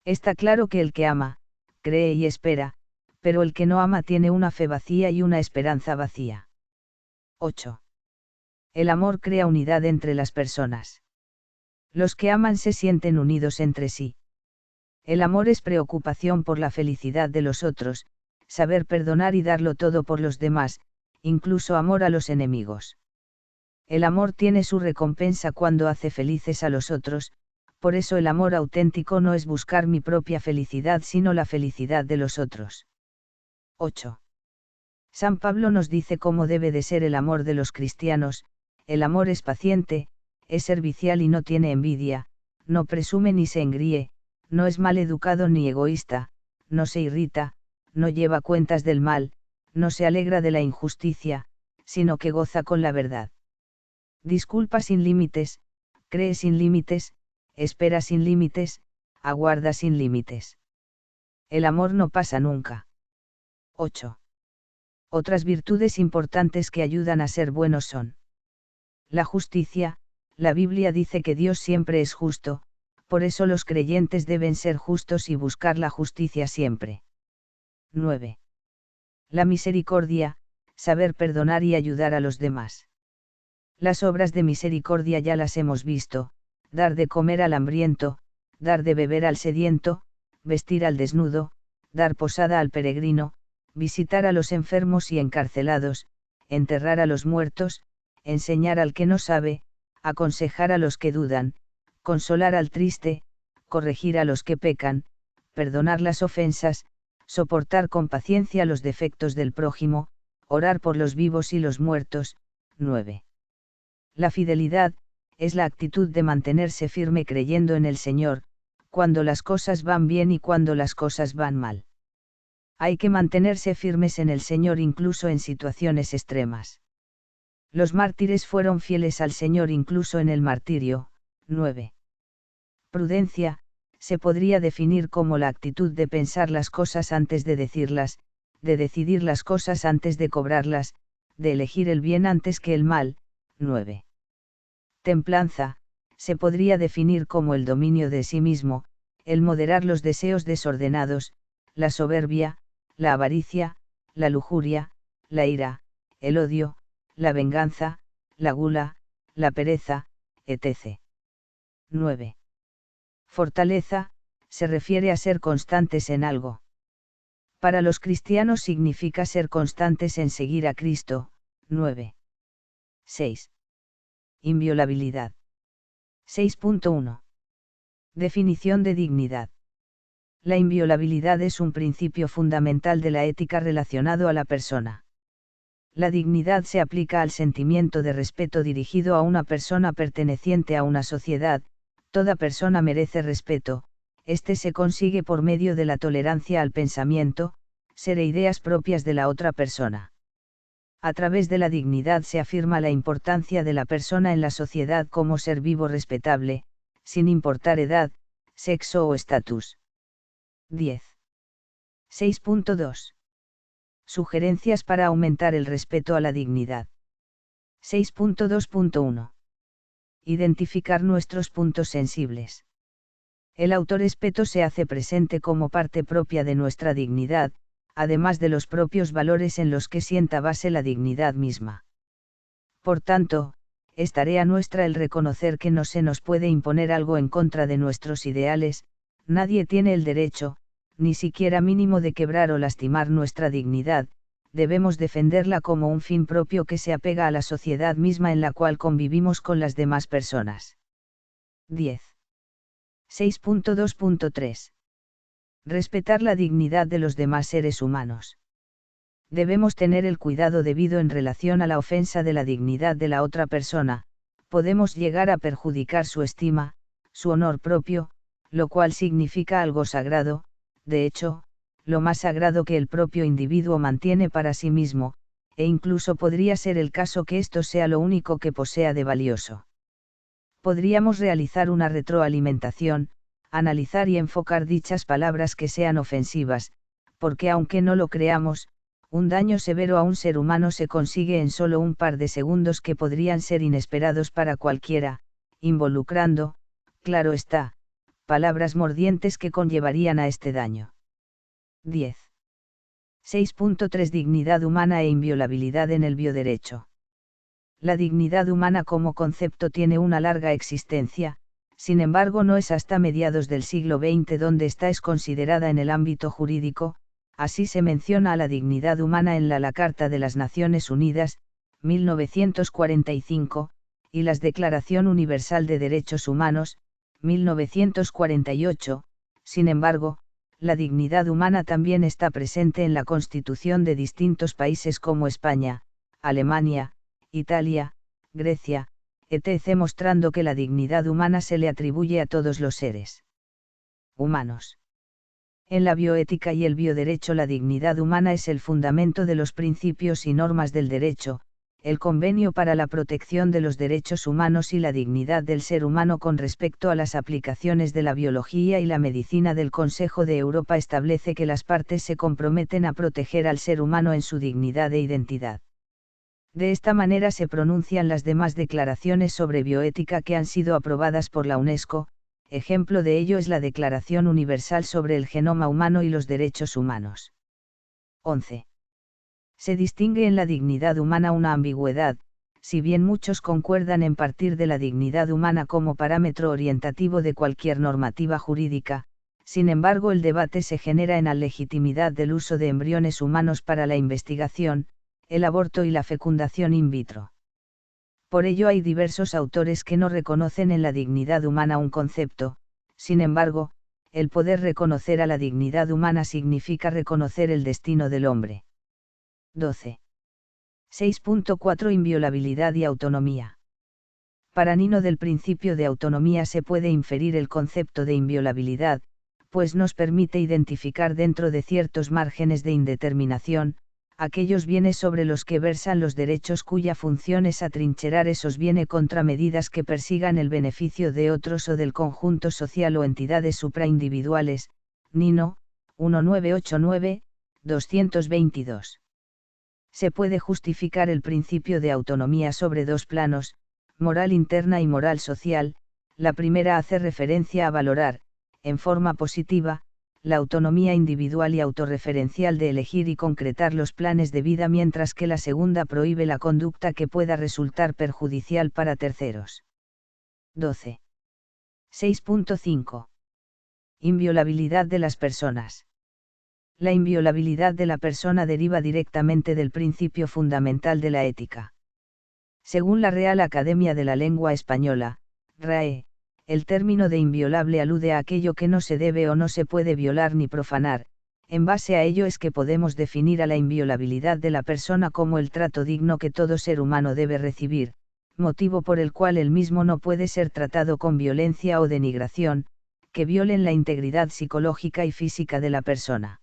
A: Está claro que el que ama, cree y espera, pero el que no ama tiene una fe vacía y una esperanza vacía. 8. El amor crea unidad entre las personas. Los que aman se sienten unidos entre sí. El amor es preocupación por la felicidad de los otros, saber perdonar y darlo todo por los demás, incluso amor a los enemigos. El amor tiene su recompensa cuando hace felices a los otros, por eso el amor auténtico no es buscar mi propia felicidad sino la felicidad de los otros. 8. San Pablo nos dice cómo debe de ser el amor de los cristianos. El amor es paciente, es servicial y no tiene envidia, no presume ni se engríe, no es mal educado ni egoísta, no se irrita, no lleva cuentas del mal, no se alegra de la injusticia, sino que goza con la verdad. Disculpa sin límites, cree sin límites, espera sin límites, aguarda sin límites. El amor no pasa nunca. 8. Otras virtudes importantes que ayudan a ser buenos son la justicia. La Biblia dice que Dios siempre es justo, por eso los creyentes deben ser justos y buscar la justicia siempre. 9. La misericordia, saber perdonar y ayudar a los demás. Las obras de misericordia ya las hemos visto: dar de comer al hambriento, dar de beber al sediento, vestir al desnudo, dar posada al peregrino, visitar a los enfermos y encarcelados, enterrar a los muertos, enseñar al que no sabe, aconsejar a los que dudan, consolar al triste, corregir a los que pecan, perdonar las ofensas, soportar con paciencia los defectos del prójimo, orar por los vivos y los muertos. 9. La fidelidad, es la actitud de mantenerse firme creyendo en el Señor, cuando las cosas van bien y cuando las cosas van mal. Hay que mantenerse firmes en el Señor incluso en situaciones extremas. Los mártires fueron fieles al Señor incluso en el martirio. 9. Prudencia, se podría definir como la actitud de pensar las cosas antes de decirlas, de decidir las cosas antes de cobrarlas, de elegir el bien antes que el mal. 9. Templanza, se podría definir como el dominio de sí mismo, el moderar los deseos desordenados, la soberbia, la avaricia, la lujuria, la ira, el odio, la venganza, la gula, la pereza, etc. 9. Fortaleza, se refiere a ser constantes en algo. Para los cristianos significa ser constantes en seguir a Cristo. 9. 6. Inviolabilidad. 6.1. Definición de dignidad. La inviolabilidad es un principio fundamental de la ética relacionado a la persona. La dignidad se aplica al sentimiento de respeto dirigido a una persona perteneciente a una sociedad. Toda persona merece respeto. Este se consigue por medio de la tolerancia al pensamiento, ser e ideas propias de la otra persona. A través de la dignidad se afirma la importancia de la persona en la sociedad como ser vivo respetable, sin importar edad, sexo o estatus. 10. 6.2. Sugerencias para aumentar el respeto a la dignidad. 6.2.1. Identificar nuestros puntos sensibles. El autorrespeto se hace presente como parte propia de nuestra dignidad, además de los propios valores en los que sienta base la dignidad misma. Por tanto, es tarea nuestra el reconocer que no se nos puede imponer algo en contra de nuestros ideales. Nadie tiene el derecho, ni siquiera mínimo, de quebrar o lastimar nuestra dignidad. Debemos defenderla como un fin propio que se apega a la sociedad misma en la cual convivimos con las demás personas. 10. 6.2.3. Respetar la dignidad de los demás seres humanos. Debemos tener el cuidado debido en relación a la ofensa de la dignidad de la otra persona, podemos llegar a perjudicar su estima, su honor propio, lo cual significa algo sagrado, de hecho, lo más sagrado que el propio individuo mantiene para sí mismo, e incluso podría ser el caso que esto sea lo único que posea de valioso. Podríamos realizar una retroalimentación, analizar y enfocar dichas palabras que sean ofensivas, porque aunque no lo creamos, un daño severo a un ser humano se consigue en solo un par de segundos que podrían ser inesperados para cualquiera, involucrando, claro está, palabras mordientes que conllevarían a este daño. 10. 6.3 Dignidad humana e inviolabilidad en el bioderecho. La dignidad humana como concepto tiene una larga existencia, sin embargo no es hasta mediados del siglo XX donde esta es considerada en el ámbito jurídico. Así se menciona a la dignidad humana en la Carta de las Naciones Unidas, 1945, y la Declaración Universal de Derechos Humanos, 1948, sin embargo, la dignidad humana también está presente en la Constitución de distintos países como España, Alemania, Italia, Grecia, etc., mostrando que la dignidad humana se le atribuye a todos los seres humanos. En la bioética y el bioderecho la dignidad humana es el fundamento de los principios y normas del derecho, el Convenio para la Protección de los Derechos Humanos y la Dignidad del Ser Humano con respecto a las aplicaciones de la biología y la medicina del Consejo de Europa establece que las partes se comprometen a proteger al ser humano en su dignidad e identidad. De esta manera se pronuncian las demás declaraciones sobre bioética que han sido aprobadas por la UNESCO. Ejemplo de ello es la Declaración Universal sobre el Genoma Humano y los Derechos Humanos. 11. Se distingue en la dignidad humana una ambigüedad, si bien muchos concuerdan en partir de la dignidad humana como parámetro orientativo de cualquier normativa jurídica, sin embargo el debate se genera en la legitimidad del uso de embriones humanos para la investigación, el aborto y la fecundación in vitro. Por ello hay diversos autores que no reconocen en la dignidad humana un concepto, sin embargo, el poder reconocer a la dignidad humana significa reconocer el destino del hombre. 12. 6.4 Inviolabilidad y autonomía. Para Nino del principio de autonomía se puede inferir el concepto de inviolabilidad, pues nos permite identificar dentro de ciertos márgenes de indeterminación, aquellos bienes sobre los que versan los derechos cuya función es atrincherar esos bienes contra medidas que persigan el beneficio de otros o del conjunto social o entidades supraindividuales. Nino, 1989, 222. Se puede justificar el principio de autonomía sobre dos planos, moral interna y moral social. La primera hace referencia a valorar, en forma positiva, la autonomía individual y autorreferencial de elegir y concretar los planes de vida, mientras que la segunda prohíbe la conducta que pueda resultar perjudicial para terceros. 12. 6.5. Inviolabilidad de las personas. La inviolabilidad de la persona deriva directamente del principio fundamental de la ética. Según la Real Academia de la Lengua Española, RAE, el término de inviolable alude a aquello que no se debe o no se puede violar ni profanar. En base a ello es que podemos definir a la inviolabilidad de la persona como el trato digno que todo ser humano debe recibir, motivo por el cual el mismo no puede ser tratado con violencia o denigración, que violen la integridad psicológica y física de la persona.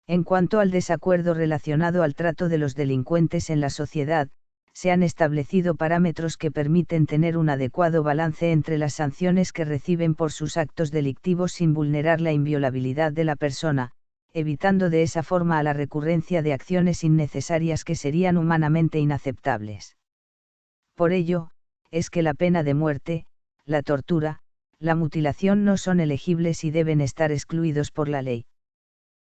A: En cuanto al desacuerdo relacionado al trato de los delincuentes en la sociedad, se han establecido parámetros que permiten tener un adecuado balance entre las sanciones que reciben por sus actos delictivos sin vulnerar la inviolabilidad de la persona, evitando de esa forma a la recurrencia de acciones innecesarias que serían humanamente inaceptables. Por ello, es que la pena de muerte, la tortura, la mutilación no son elegibles y deben estar excluidos por la ley.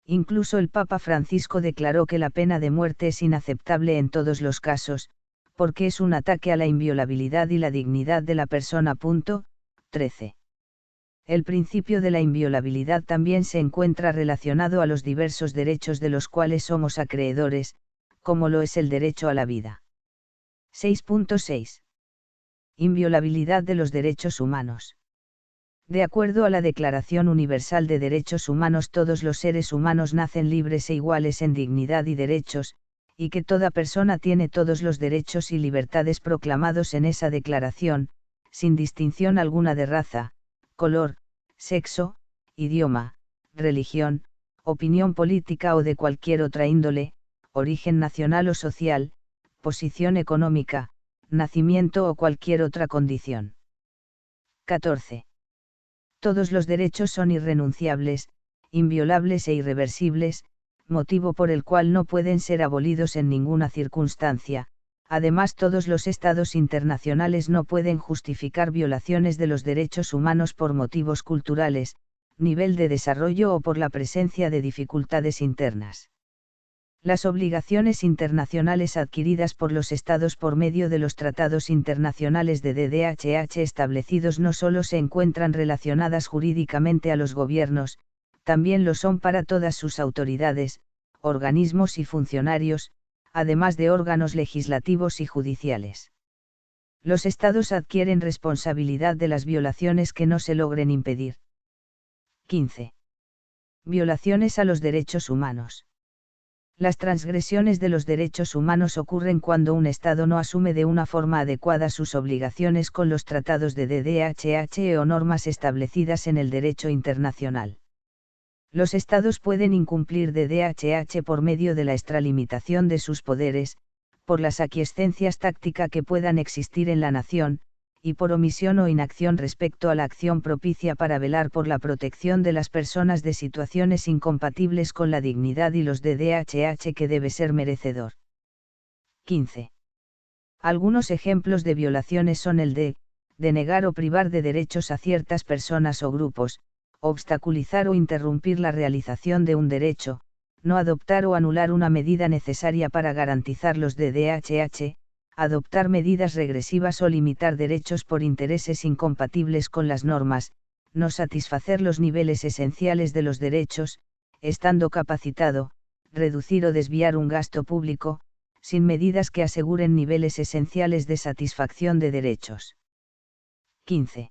A: Incluso el Papa Francisco declaró que la pena de muerte es inaceptable en todos los casos, porque es un ataque a la inviolabilidad y la dignidad de la persona. 13. El principio de la inviolabilidad también se encuentra relacionado a los diversos derechos de los cuales somos acreedores, como lo es el derecho a la vida. 6.6. Inviolabilidad de los derechos humanos. De acuerdo a la Declaración Universal de Derechos Humanos, todos los seres humanos nacen libres e iguales en dignidad y derechos, y que toda persona tiene todos los derechos y libertades proclamados en esa declaración, sin distinción alguna de raza, color, sexo, idioma, religión, opinión política o de cualquier otra índole, origen nacional o social, posición económica, nacimiento o cualquier otra condición. 14. Todos los derechos son irrenunciables, inviolables e irreversibles, motivo por el cual no pueden ser abolidos en ninguna circunstancia. Además, todos los estados internacionales no pueden justificar violaciones de los derechos humanos por motivos culturales, nivel de desarrollo o por la presencia de dificultades internas. Las obligaciones internacionales adquiridas por los estados por medio de los tratados internacionales de DDHH establecidos no solo se encuentran relacionadas jurídicamente a los gobiernos, también lo son para todas sus autoridades, organismos y funcionarios, además de órganos legislativos y judiciales. Los estados adquieren responsabilidad de las violaciones que no se logren impedir. 15. Violaciones a los derechos humanos. Las transgresiones de los derechos humanos ocurren cuando un Estado no asume de una forma adecuada sus obligaciones con los tratados de DDHH o normas establecidas en el derecho internacional. Los Estados pueden incumplir DDHH por medio de la extralimitación de sus poderes, por las aquiescencias tácticas que puedan existir en la nación, y por omisión o inacción respecto a la acción propicia para velar por la protección de las personas de situaciones incompatibles con la dignidad y los DDHH que debe ser merecedor. 15. Algunos ejemplos de violaciones son el de denegar o privar de derechos a ciertas personas o grupos, obstaculizar o interrumpir la realización de un derecho, no adoptar o anular una medida necesaria para garantizar los DDHH, adoptar medidas regresivas o limitar derechos por intereses incompatibles con las normas, no satisfacer los niveles esenciales de los derechos, estando capacitado, reducir o desviar un gasto público, sin medidas que aseguren niveles esenciales de satisfacción de derechos. 15.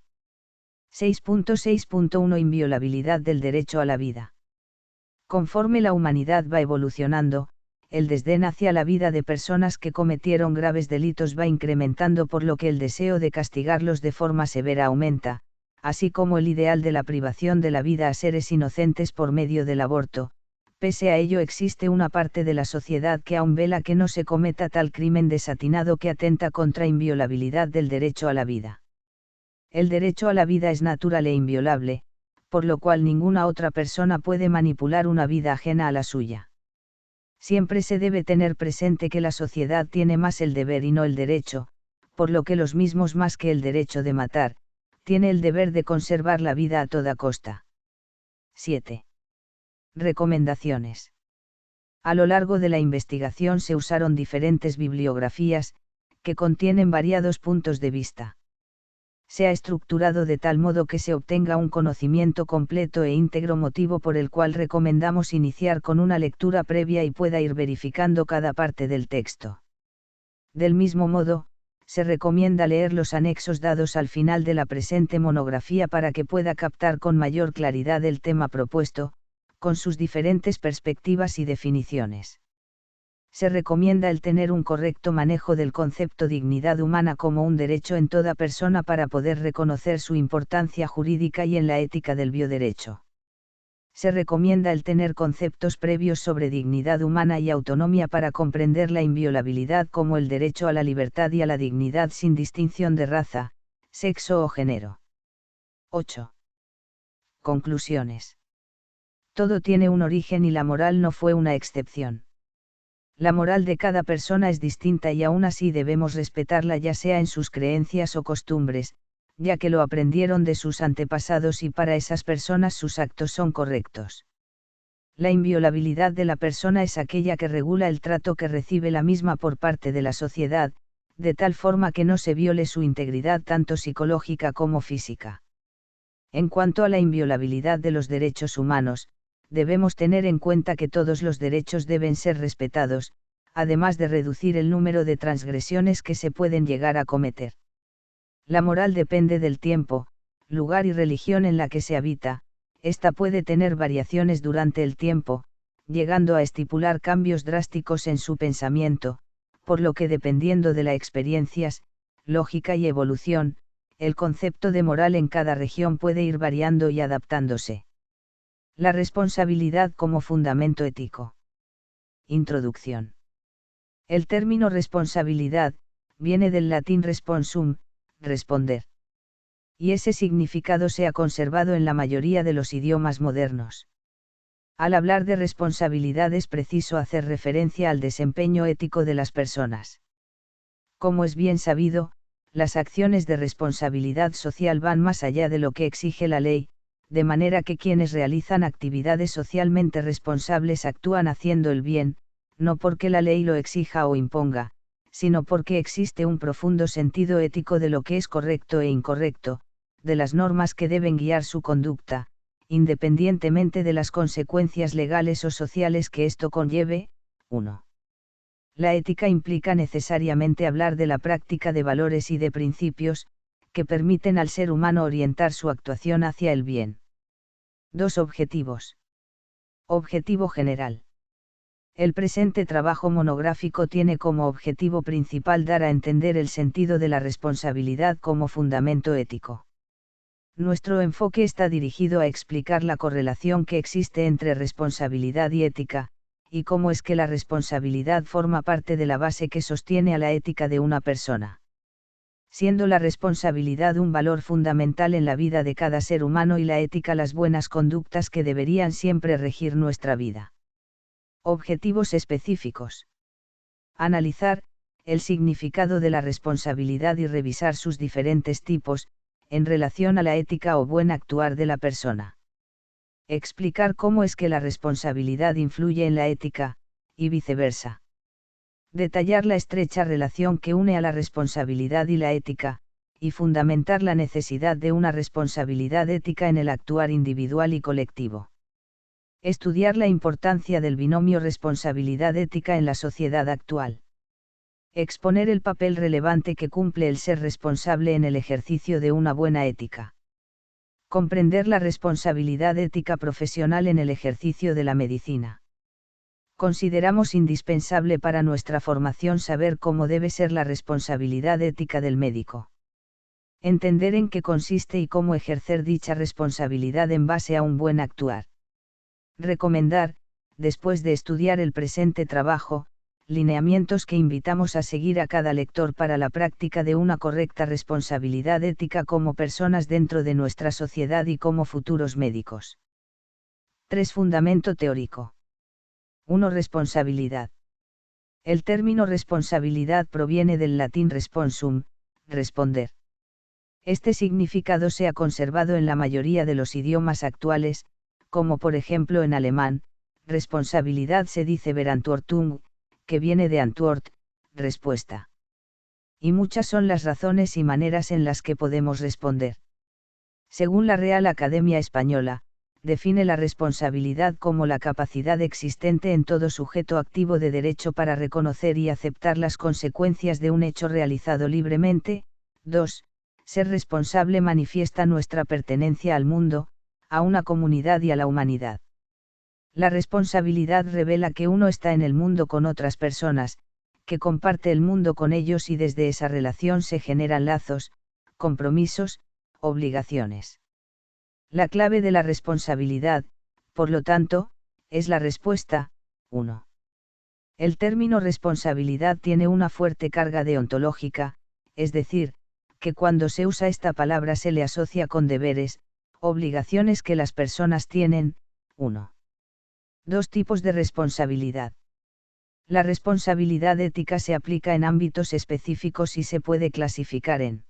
A: 6.6.1 Inviolabilidad del derecho a la vida. Conforme la humanidad va evolucionando, el desdén hacia la vida de personas que cometieron graves delitos va incrementando, por lo que el deseo de castigarlos de forma severa aumenta, así como el ideal de la privación de la vida a seres inocentes por medio del aborto. Pese a ello, existe una parte de la sociedad que aún vela que no se cometa tal crimen desatinado que atenta contra inviolabilidad del derecho a la vida. El derecho a la vida es natural e inviolable, por lo cual ninguna otra persona puede manipular una vida ajena a la suya. Siempre se debe tener presente que la sociedad tiene más el deber y no el derecho, por lo que los mismos, más que el derecho de matar, tiene el deber de conservar la vida a toda costa. 7. Recomendaciones. A lo largo de la investigación se usaron diferentes bibliografías, que contienen variados puntos de vista. Se ha estructurado de tal modo que se obtenga un conocimiento completo e íntegro, motivo por el cual recomendamos iniciar con una lectura previa y pueda ir verificando cada parte del texto. Del mismo modo, se recomienda leer los anexos dados al final de la presente monografía para que pueda captar con mayor claridad el tema propuesto, con sus diferentes perspectivas y definiciones. Se recomienda el tener un correcto manejo del concepto dignidad humana como un derecho en toda persona para poder reconocer su importancia jurídica y en la ética del bioderecho. Se recomienda el tener conceptos previos sobre dignidad humana y autonomía para comprender la inviolabilidad como el derecho a la libertad y a la dignidad sin distinción de raza, sexo o género. 8. Conclusiones. Todo tiene un origen y la moral no fue una excepción. La moral de cada persona es distinta y aún así debemos respetarla, ya sea en sus creencias o costumbres, ya que lo aprendieron de sus antepasados y para esas personas sus actos son correctos. La inviolabilidad de la persona es aquella que regula el trato que recibe la misma por parte de la sociedad, de tal forma que no se viole su integridad tanto psicológica como física. En cuanto a la inviolabilidad de los derechos humanos, debemos tener en cuenta que todos los derechos deben ser respetados, además de reducir el número de transgresiones que se pueden llegar a cometer. La moral depende del tiempo, lugar y religión en la que se habita. Esta puede tener variaciones durante el tiempo, llegando a estipular cambios drásticos en su pensamiento, por lo que dependiendo de las experiencias, lógica y evolución, el concepto de moral en cada región puede ir variando y adaptándose. La responsabilidad como fundamento ético. Introducción. El término responsabilidad viene del latín responsum, responder. Y ese significado se ha conservado en la mayoría de los idiomas modernos. Al hablar de responsabilidad es preciso hacer referencia al desempeño ético de las personas. Como es bien sabido, las acciones de responsabilidad social van más allá de lo que exige la ley, de manera que quienes realizan actividades socialmente responsables actúan haciendo el bien, no porque la ley lo exija o imponga, sino porque existe un profundo sentido ético de lo que es correcto e incorrecto, de las normas que deben guiar su conducta, independientemente de las consecuencias legales o sociales que esto conlleve. 1. La ética implica necesariamente hablar de la práctica de valores y de principios, que permiten al ser humano orientar su actuación hacia el bien. 2 objetivos. Objetivo general. El presente trabajo monográfico tiene como objetivo principal dar a entender el sentido de la responsabilidad como fundamento ético. Nuestro enfoque está dirigido a explicar la correlación que existe entre responsabilidad y ética, y cómo es que la responsabilidad forma parte de la base que sostiene a la ética de una persona. Siendo la responsabilidad un valor fundamental en la vida de cada ser humano y la ética las buenas conductas que deberían siempre regir nuestra vida. Objetivos específicos. Analizar el significado de la responsabilidad y revisar sus diferentes tipos, en relación a la ética o buen actuar de la persona. Explicar cómo es que la responsabilidad influye en la ética, y viceversa. Detallar la estrecha relación que une a la responsabilidad y la ética, y fundamentar la necesidad de una responsabilidad ética en el actuar individual y colectivo. Estudiar la importancia del binomio responsabilidad ética en la sociedad actual. Exponer el papel relevante que cumple el ser responsable en el ejercicio de una buena ética. Comprender la responsabilidad ética profesional en el ejercicio de la medicina. Consideramos indispensable para nuestra formación saber cómo debe ser la responsabilidad ética del médico. Entender en qué consiste y cómo ejercer dicha responsabilidad en base a un buen actuar. Recomendar, después de estudiar el presente trabajo, lineamientos que invitamos a seguir a cada lector para la práctica de una correcta responsabilidad ética como personas dentro de nuestra sociedad y como futuros médicos. 3. Fundamento teórico. 1. Responsabilidad. El término responsabilidad proviene del latín responsum, responder. Este significado se ha conservado en la mayoría de los idiomas actuales, como por ejemplo en alemán, responsabilidad se dice Verantwortung, que viene de Antwort, respuesta. Y muchas son las razones y maneras en las que podemos responder. Según la Real Academia Española, define la responsabilidad como la capacidad existente en todo sujeto activo de derecho para reconocer y aceptar las consecuencias de un hecho realizado libremente. 2. Ser responsable manifiesta nuestra pertenencia al mundo, a una comunidad y a la humanidad. La responsabilidad revela que uno está en el mundo con otras personas, que comparte el mundo con ellos y desde esa relación se generan lazos, compromisos, obligaciones. La clave de la responsabilidad, por lo tanto, es la respuesta. 1. El término responsabilidad tiene una fuerte carga deontológica, es decir, que cuando se usa esta palabra se le asocia con deberes, obligaciones que las personas tienen. 1. 2 tipos de responsabilidad. La responsabilidad ética se aplica en ámbitos específicos y se puede clasificar en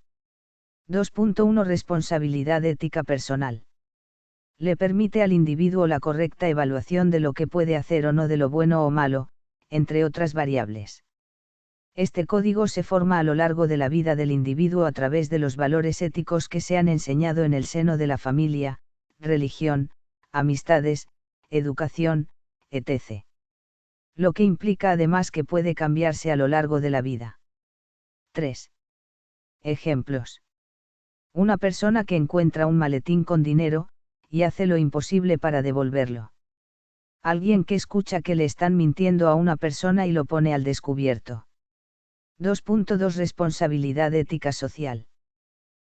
A: 2.1 Responsabilidad ética personal. Le permite al individuo la correcta evaluación de lo que puede hacer o no de lo bueno o malo, entre otras variables. Este código se forma a lo largo de la vida del individuo a través de los valores éticos que se han enseñado en el seno de la familia, religión, amistades, educación, etc. Lo que implica además que puede cambiarse a lo largo de la vida. 3. Ejemplos. Una persona que encuentra un maletín con dinero, y hace lo imposible para devolverlo. Alguien que escucha que le están mintiendo a una persona y lo pone al descubierto. 2.2 Responsabilidad ética social.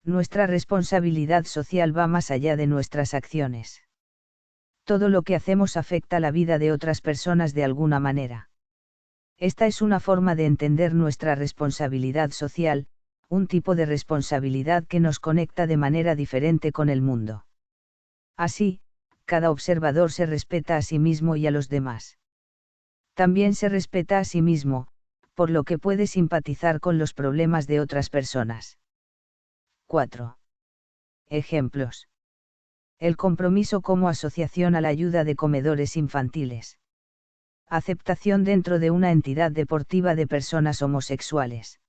A: Nuestra responsabilidad social va más allá de nuestras acciones. Todo lo que hacemos afecta la vida de otras personas de alguna manera. Esta es una forma de entender nuestra responsabilidad social, un tipo de responsabilidad que nos conecta de manera diferente con el mundo. Así, cada observador se respeta a sí mismo y a los demás. También se respeta a sí mismo, por lo que puede simpatizar con los problemas de otras personas. 4. Ejemplos. El compromiso como asociación a la ayuda de comedores infantiles. Aceptación dentro de una entidad deportiva de personas homosexuales.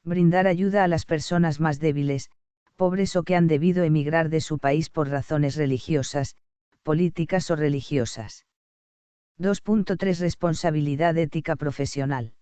A: Brindar ayuda a las personas más débiles, pobres o que han debido emigrar de su país por razones religiosas, políticas o religiosas. 2.3 Responsabilidad ética profesional.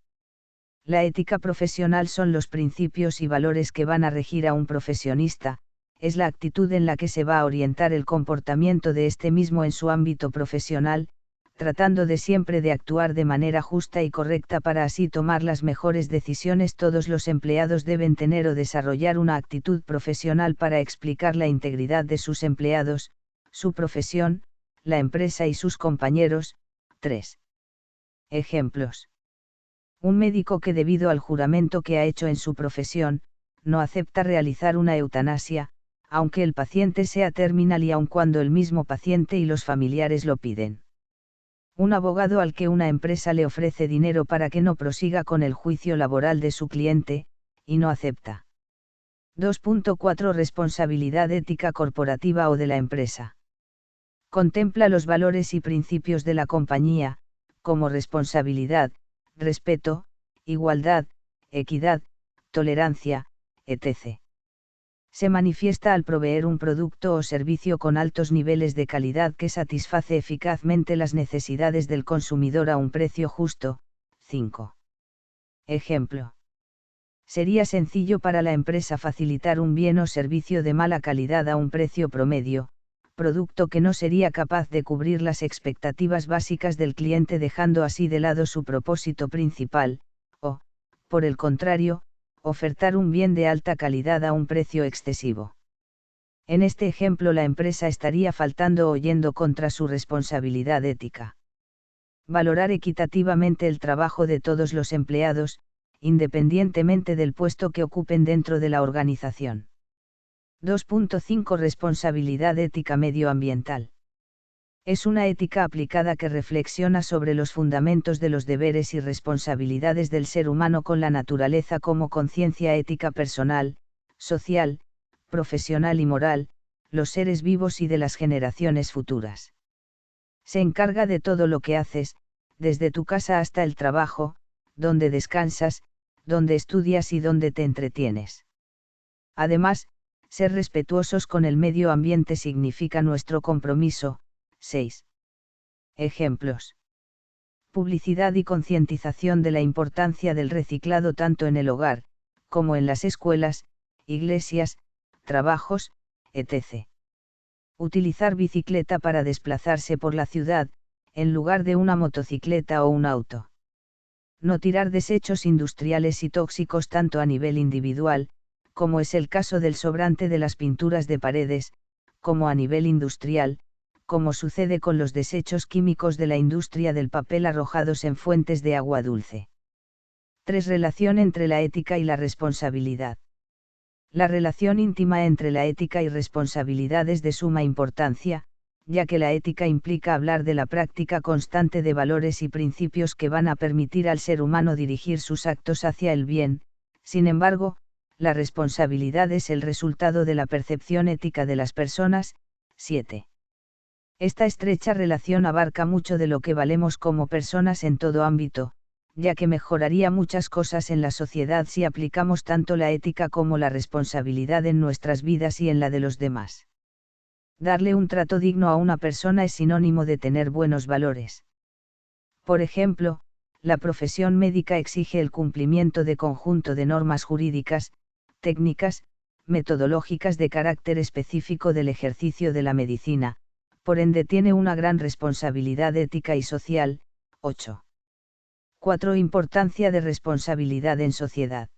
A: La ética profesional son los principios y valores que van a regir a un profesionista, es la actitud en la que se va a orientar el comportamiento de este mismo en su ámbito profesional, tratando de siempre de actuar de manera justa y correcta para así tomar las mejores decisiones. Todos los empleados deben tener o desarrollar una actitud profesional para explicar la integridad de sus empleados, su profesión, la empresa y sus compañeros. 3. Ejemplos. Un médico que debido al juramento que ha hecho en su profesión, no acepta realizar una eutanasia, aunque el paciente sea terminal y aun cuando el mismo paciente y los familiares lo piden. Un abogado al que una empresa le ofrece dinero para que no prosiga con el juicio laboral de su cliente, y no acepta. 2.4 Responsabilidad ética corporativa o de la empresa. Contempla los valores y principios de la compañía, como responsabilidad, respeto, igualdad, equidad, tolerancia, etc. Se manifiesta al proveer un producto o servicio con altos niveles de calidad que satisface eficazmente las necesidades del consumidor a un precio justo. 5. Ejemplo. Sería sencillo para la empresa facilitar un bien o servicio de mala calidad a un precio promedio, producto que no sería capaz de cubrir las expectativas básicas del cliente dejando así de lado su propósito principal, o, por el contrario, ofertar un bien de alta calidad a un precio excesivo. En este ejemplo la empresa estaría faltando o yendo contra su responsabilidad ética. Valorar equitativamente el trabajo de todos los empleados, independientemente del puesto que ocupen dentro de la organización. 2.5 Responsabilidad ética medioambiental. Es una ética aplicada que reflexiona sobre los fundamentos de los deberes y responsabilidades del ser humano con la naturaleza como conciencia ética personal, social, profesional y moral, los seres vivos y de las generaciones futuras. Se encarga de todo lo que haces, desde tu casa hasta el trabajo, donde descansas, donde estudias y donde te entretienes. Además, ser respetuosos con el medio ambiente significa nuestro compromiso. 6. Ejemplos. Publicidad y concientización de la importancia del reciclado tanto en el hogar, como en las escuelas, iglesias, trabajos, etc. Utilizar bicicleta para desplazarse por la ciudad, en lugar de una motocicleta o un auto. No tirar desechos industriales y tóxicos tanto a nivel individual, como es el caso del sobrante de las pinturas de paredes, como a nivel industrial, como sucede con los desechos químicos de la industria del papel arrojados en fuentes de agua dulce. 3. Relación entre la ética y la responsabilidad. La relación íntima entre la ética y responsabilidad es de suma importancia, ya que la ética implica hablar de la práctica constante de valores y principios que van a permitir al ser humano dirigir sus actos hacia el bien. Sin embargo, la responsabilidad es el resultado de la percepción ética de las personas. 7. Esta estrecha relación abarca mucho de lo que valemos como personas en todo ámbito, ya que mejoraría muchas cosas en la sociedad si aplicamos tanto la ética como la responsabilidad en nuestras vidas y en la de los demás. Darle un trato digno a una persona es sinónimo de tener buenos valores. Por ejemplo, la profesión médica exige el cumplimiento de conjunto de normas jurídicas, técnicas, metodológicas de carácter específico del ejercicio de la medicina, Por ende tiene una gran responsabilidad ética y social. 8. 4. Importancia de responsabilidad en sociedad.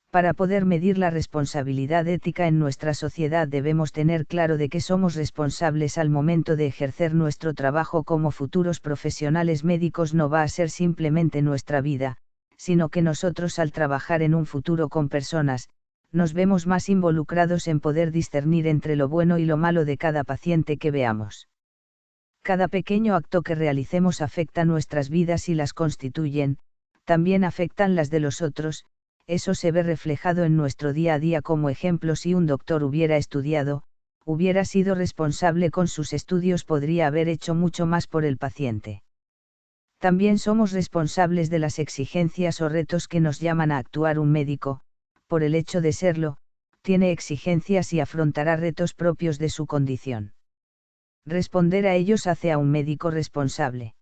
A: Para poder medir la responsabilidad ética en nuestra sociedad debemos tener claro de que somos responsables al momento de ejercer nuestro trabajo como futuros profesionales médicos. No va a ser simplemente nuestra vida, sino que nosotros al trabajar en un futuro con personas, nos vemos más involucrados en poder discernir entre lo bueno y lo malo de cada paciente que veamos. Cada pequeño acto que realicemos afecta nuestras vidas y las constituyen, también afectan las de los otros. Eso se ve reflejado en nuestro día a día. Como ejemplo, si un doctor hubiera estudiado, hubiera sido responsable con sus estudios, podría haber hecho mucho más por el paciente. También somos responsables de las exigencias o retos que nos llaman a actuar. Un médico, por el hecho de serlo, tiene exigencias y afrontará retos propios de su condición. Responder a ellos hace a un médico responsable.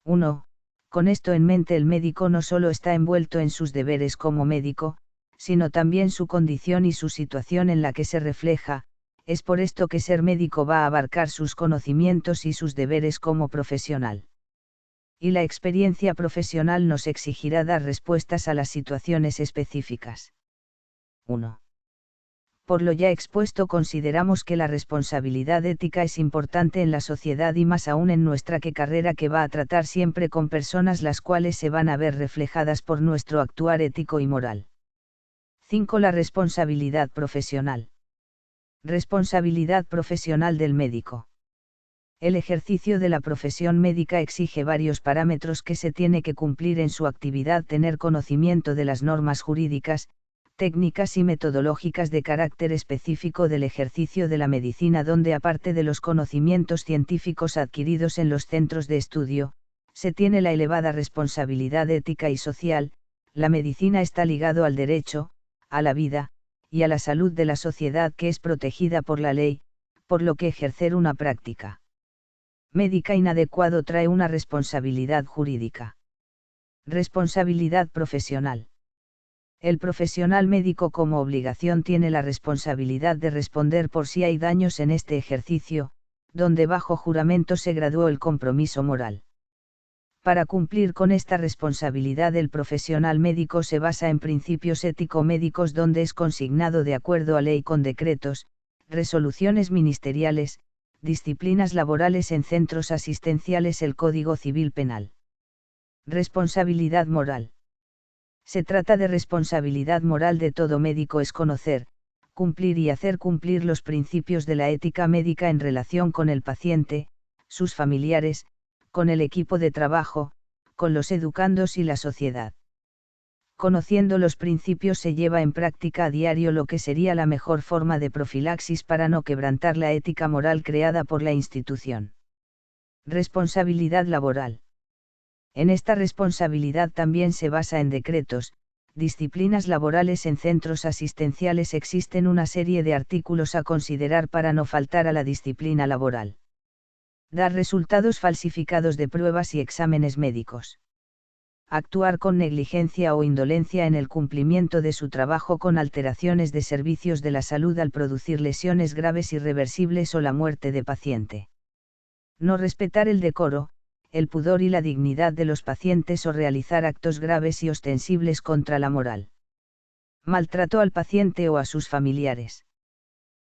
A: 1. Con esto en mente, el médico no solo está envuelto en sus deberes como médico, sino también su condición y su situación en la que se refleja. Es por esto que ser médico va a abarcar sus conocimientos y sus deberes como profesional. Y la experiencia profesional nos exigirá dar respuestas a las situaciones específicas. 1. Por lo ya expuesto, consideramos que la responsabilidad ética es importante en la sociedad y más aún en nuestra carrera, que va a tratar siempre con personas, las cuales se van a ver reflejadas por nuestro actuar ético y moral. 5. La responsabilidad profesional. Responsabilidad profesional del médico. El ejercicio de la profesión médica exige varios parámetros que se tiene que cumplir en su actividad: tener conocimiento de las normas jurídicas, técnicas y metodológicas de carácter específico del ejercicio de la medicina, donde aparte de los conocimientos científicos adquiridos en los centros de estudio, se tiene la elevada responsabilidad ética y social. La medicina está ligado al derecho, a la vida, y a la salud de la sociedad, que es protegida por la ley, por lo que ejercer una práctica médica inadecuado trae una responsabilidad jurídica. Responsabilidad profesional. El profesional médico como obligación tiene la responsabilidad de responder por si hay daños en este ejercicio, donde bajo juramento se graduó el compromiso moral. Para cumplir con esta responsabilidad, el profesional médico se basa en principios ético-médicos, donde es consignado de acuerdo a ley con decretos, resoluciones ministeriales, disciplinas laborales en centros asistenciales, el Código Civil Penal. Responsabilidad moral. Se trata de responsabilidad moral de todo médico: es conocer, cumplir y hacer cumplir los principios de la ética médica en relación con el paciente, sus familiares, con el equipo de trabajo, con los educandos y la sociedad. Conociendo los principios se lleva en práctica a diario lo que sería la mejor forma de profilaxis para no quebrantar la ética moral creada por la institución. Responsabilidad laboral. En esta responsabilidad también se basa en decretos, disciplinas laborales en centros asistenciales. Existen una serie de artículos a considerar para no faltar a la disciplina laboral. Dar resultados falsificados de pruebas y exámenes médicos. Actuar con negligencia o indolencia en el cumplimiento de su trabajo, con alteraciones de servicios de la salud al producir lesiones graves, irreversibles o la muerte de paciente. No respetar el decoro, el pudor y la dignidad de los pacientes, o realizar actos graves y ostensibles contra la moral. Maltrato al paciente o a sus familiares.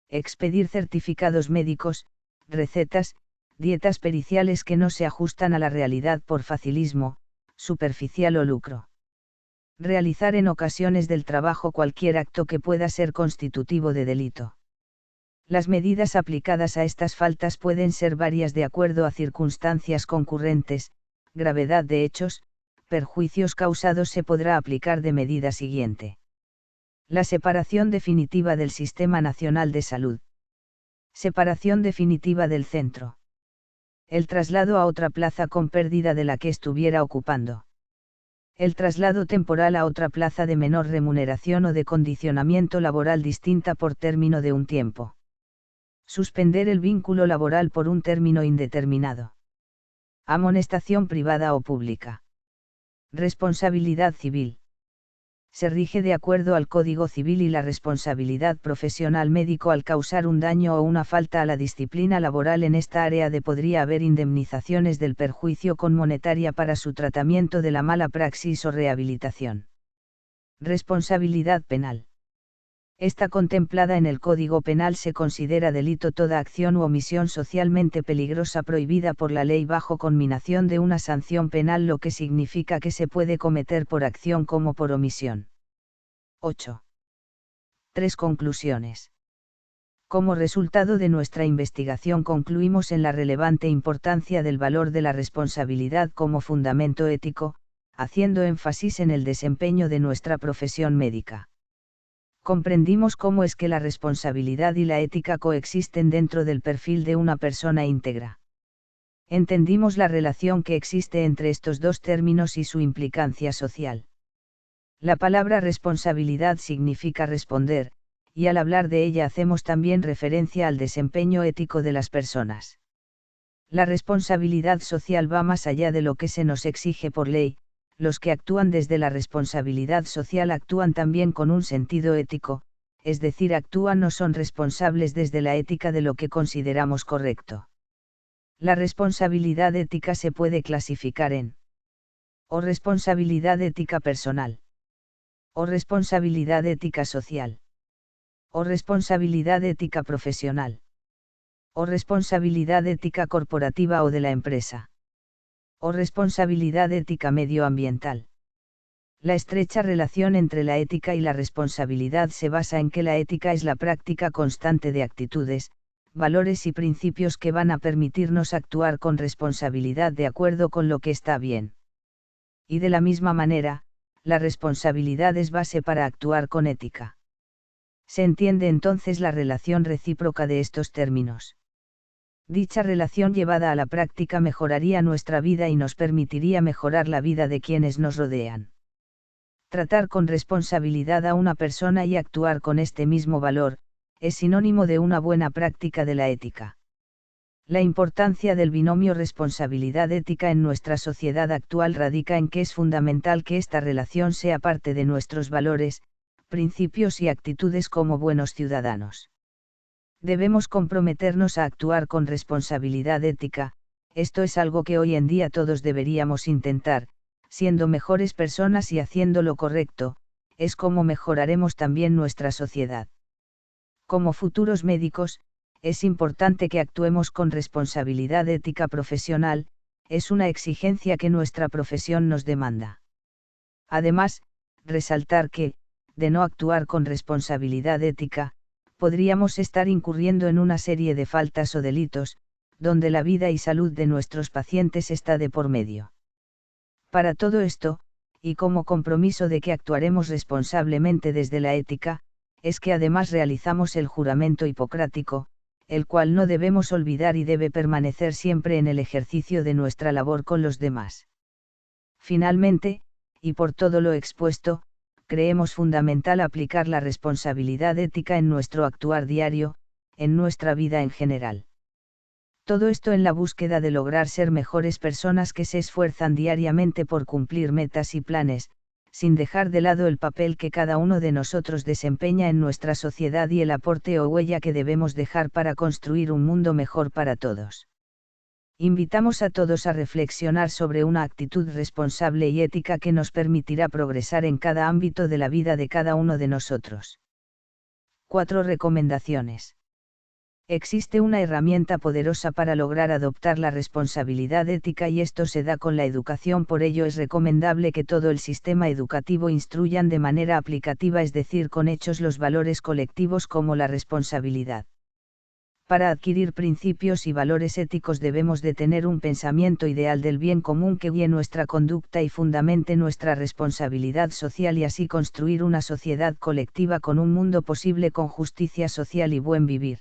A: Expedir certificados médicos, recetas, dietas periciales que no se ajustan a la realidad por facilismo, superficial o lucro. Realizar en ocasiones del trabajo cualquier acto que pueda ser constitutivo de delito. Las medidas aplicadas a estas faltas pueden ser varias de acuerdo a circunstancias concurrentes, gravedad de hechos, perjuicios causados. Se podrá aplicar de medida siguiente: la separación definitiva del Sistema Nacional de Salud. Separación definitiva del centro. El traslado a otra plaza con pérdida de la que estuviera ocupando. El traslado temporal a otra plaza de menor remuneración o de condicionamiento laboral distinta por término de un tiempo. Suspender el vínculo laboral por un término indeterminado. Amonestación privada o pública. Responsabilidad civil. Se rige de acuerdo al Código Civil y la responsabilidad profesional médico al causar un daño o una falta a la disciplina laboral en esta área podría haber indemnizaciones del perjuicio con monetaria para su tratamiento de la mala praxis o rehabilitación. Responsabilidad penal. Está contemplada en el Código Penal. Se considera delito toda acción u omisión socialmente peligrosa prohibida por la ley bajo conminación de una sanción penal, lo que significa que se puede cometer por acción como por omisión. 8. 3 conclusiones. Como resultado de nuestra investigación concluimos en la relevante importancia del valor de la responsabilidad como fundamento ético, haciendo énfasis en el desempeño de nuestra profesión médica. Comprendimos cómo es que la responsabilidad y la ética coexisten dentro del perfil de una persona íntegra. Entendimos la relación que existe entre estos dos términos y su implicancia social. La palabra responsabilidad significa responder, y al hablar de ella hacemos también referencia al desempeño ético de las personas. La responsabilidad social va más allá de lo que se nos exige por ley. Los que actúan desde la responsabilidad social actúan también con un sentido ético, es decir, actúan o son responsables desde la ética de lo que consideramos correcto. La responsabilidad ética se puede clasificar en o responsabilidad ética personal, o responsabilidad ética social, o responsabilidad ética profesional, o responsabilidad ética corporativa o de la empresa, o responsabilidad ética medioambiental. La estrecha relación entre la ética y la responsabilidad se basa en que la ética es la práctica constante de actitudes, valores y principios que van a permitirnos actuar con responsabilidad de acuerdo con lo que está bien. Y de la misma manera, la responsabilidad es base para actuar con ética. Se entiende entonces la relación recíproca de estos términos. Dicha relación llevada a la práctica mejoraría nuestra vida y nos permitiría mejorar la vida de quienes nos rodean. Tratar con responsabilidad a una persona y actuar con este mismo valor, es sinónimo de una buena práctica de la ética. La importancia del binomio responsabilidad-ética en nuestra sociedad actual radica en que es fundamental que esta relación sea parte de nuestros valores, principios y actitudes como buenos ciudadanos. Debemos comprometernos a actuar con responsabilidad ética. Esto es algo que hoy en día todos deberíamos intentar, siendo mejores personas y haciendo lo correcto, es como mejoraremos también nuestra sociedad. Como futuros médicos, es importante que actuemos con responsabilidad ética profesional, es una exigencia que nuestra profesión nos demanda. Además, resaltar que, de no actuar con responsabilidad ética, podríamos estar incurriendo en una serie de faltas o delitos, donde la vida y salud de nuestros pacientes está de por medio. Para todo esto, y como compromiso de que actuaremos responsablemente desde la ética, es que además realizamos el juramento hipocrático, el cual no debemos olvidar y debe permanecer siempre en el ejercicio de nuestra labor con los demás. Finalmente, y por todo lo expuesto, creemos fundamental aplicar la responsabilidad ética en nuestro actuar diario, en nuestra vida en general. Todo esto en la búsqueda de lograr ser mejores personas que se esfuerzan diariamente por cumplir metas y planes, sin dejar de lado el papel que cada uno de nosotros desempeña en nuestra sociedad y el aporte o huella que debemos dejar para construir un mundo mejor para todos. Invitamos a todos a reflexionar sobre una actitud responsable y ética que nos permitirá progresar en cada ámbito de la vida de cada uno de nosotros. 4 recomendaciones. Existe una herramienta poderosa para lograr adoptar la responsabilidad ética y esto se da con la educación. Por ello es recomendable que todo el sistema educativo instruyan de manera aplicativa, es decir, con hechos, los valores colectivos como la responsabilidad. Para adquirir principios y valores éticos debemos de tener un pensamiento ideal del bien común que guíe nuestra conducta y fundamente nuestra responsabilidad social y así construir una sociedad colectiva con un mundo posible con justicia social y buen vivir.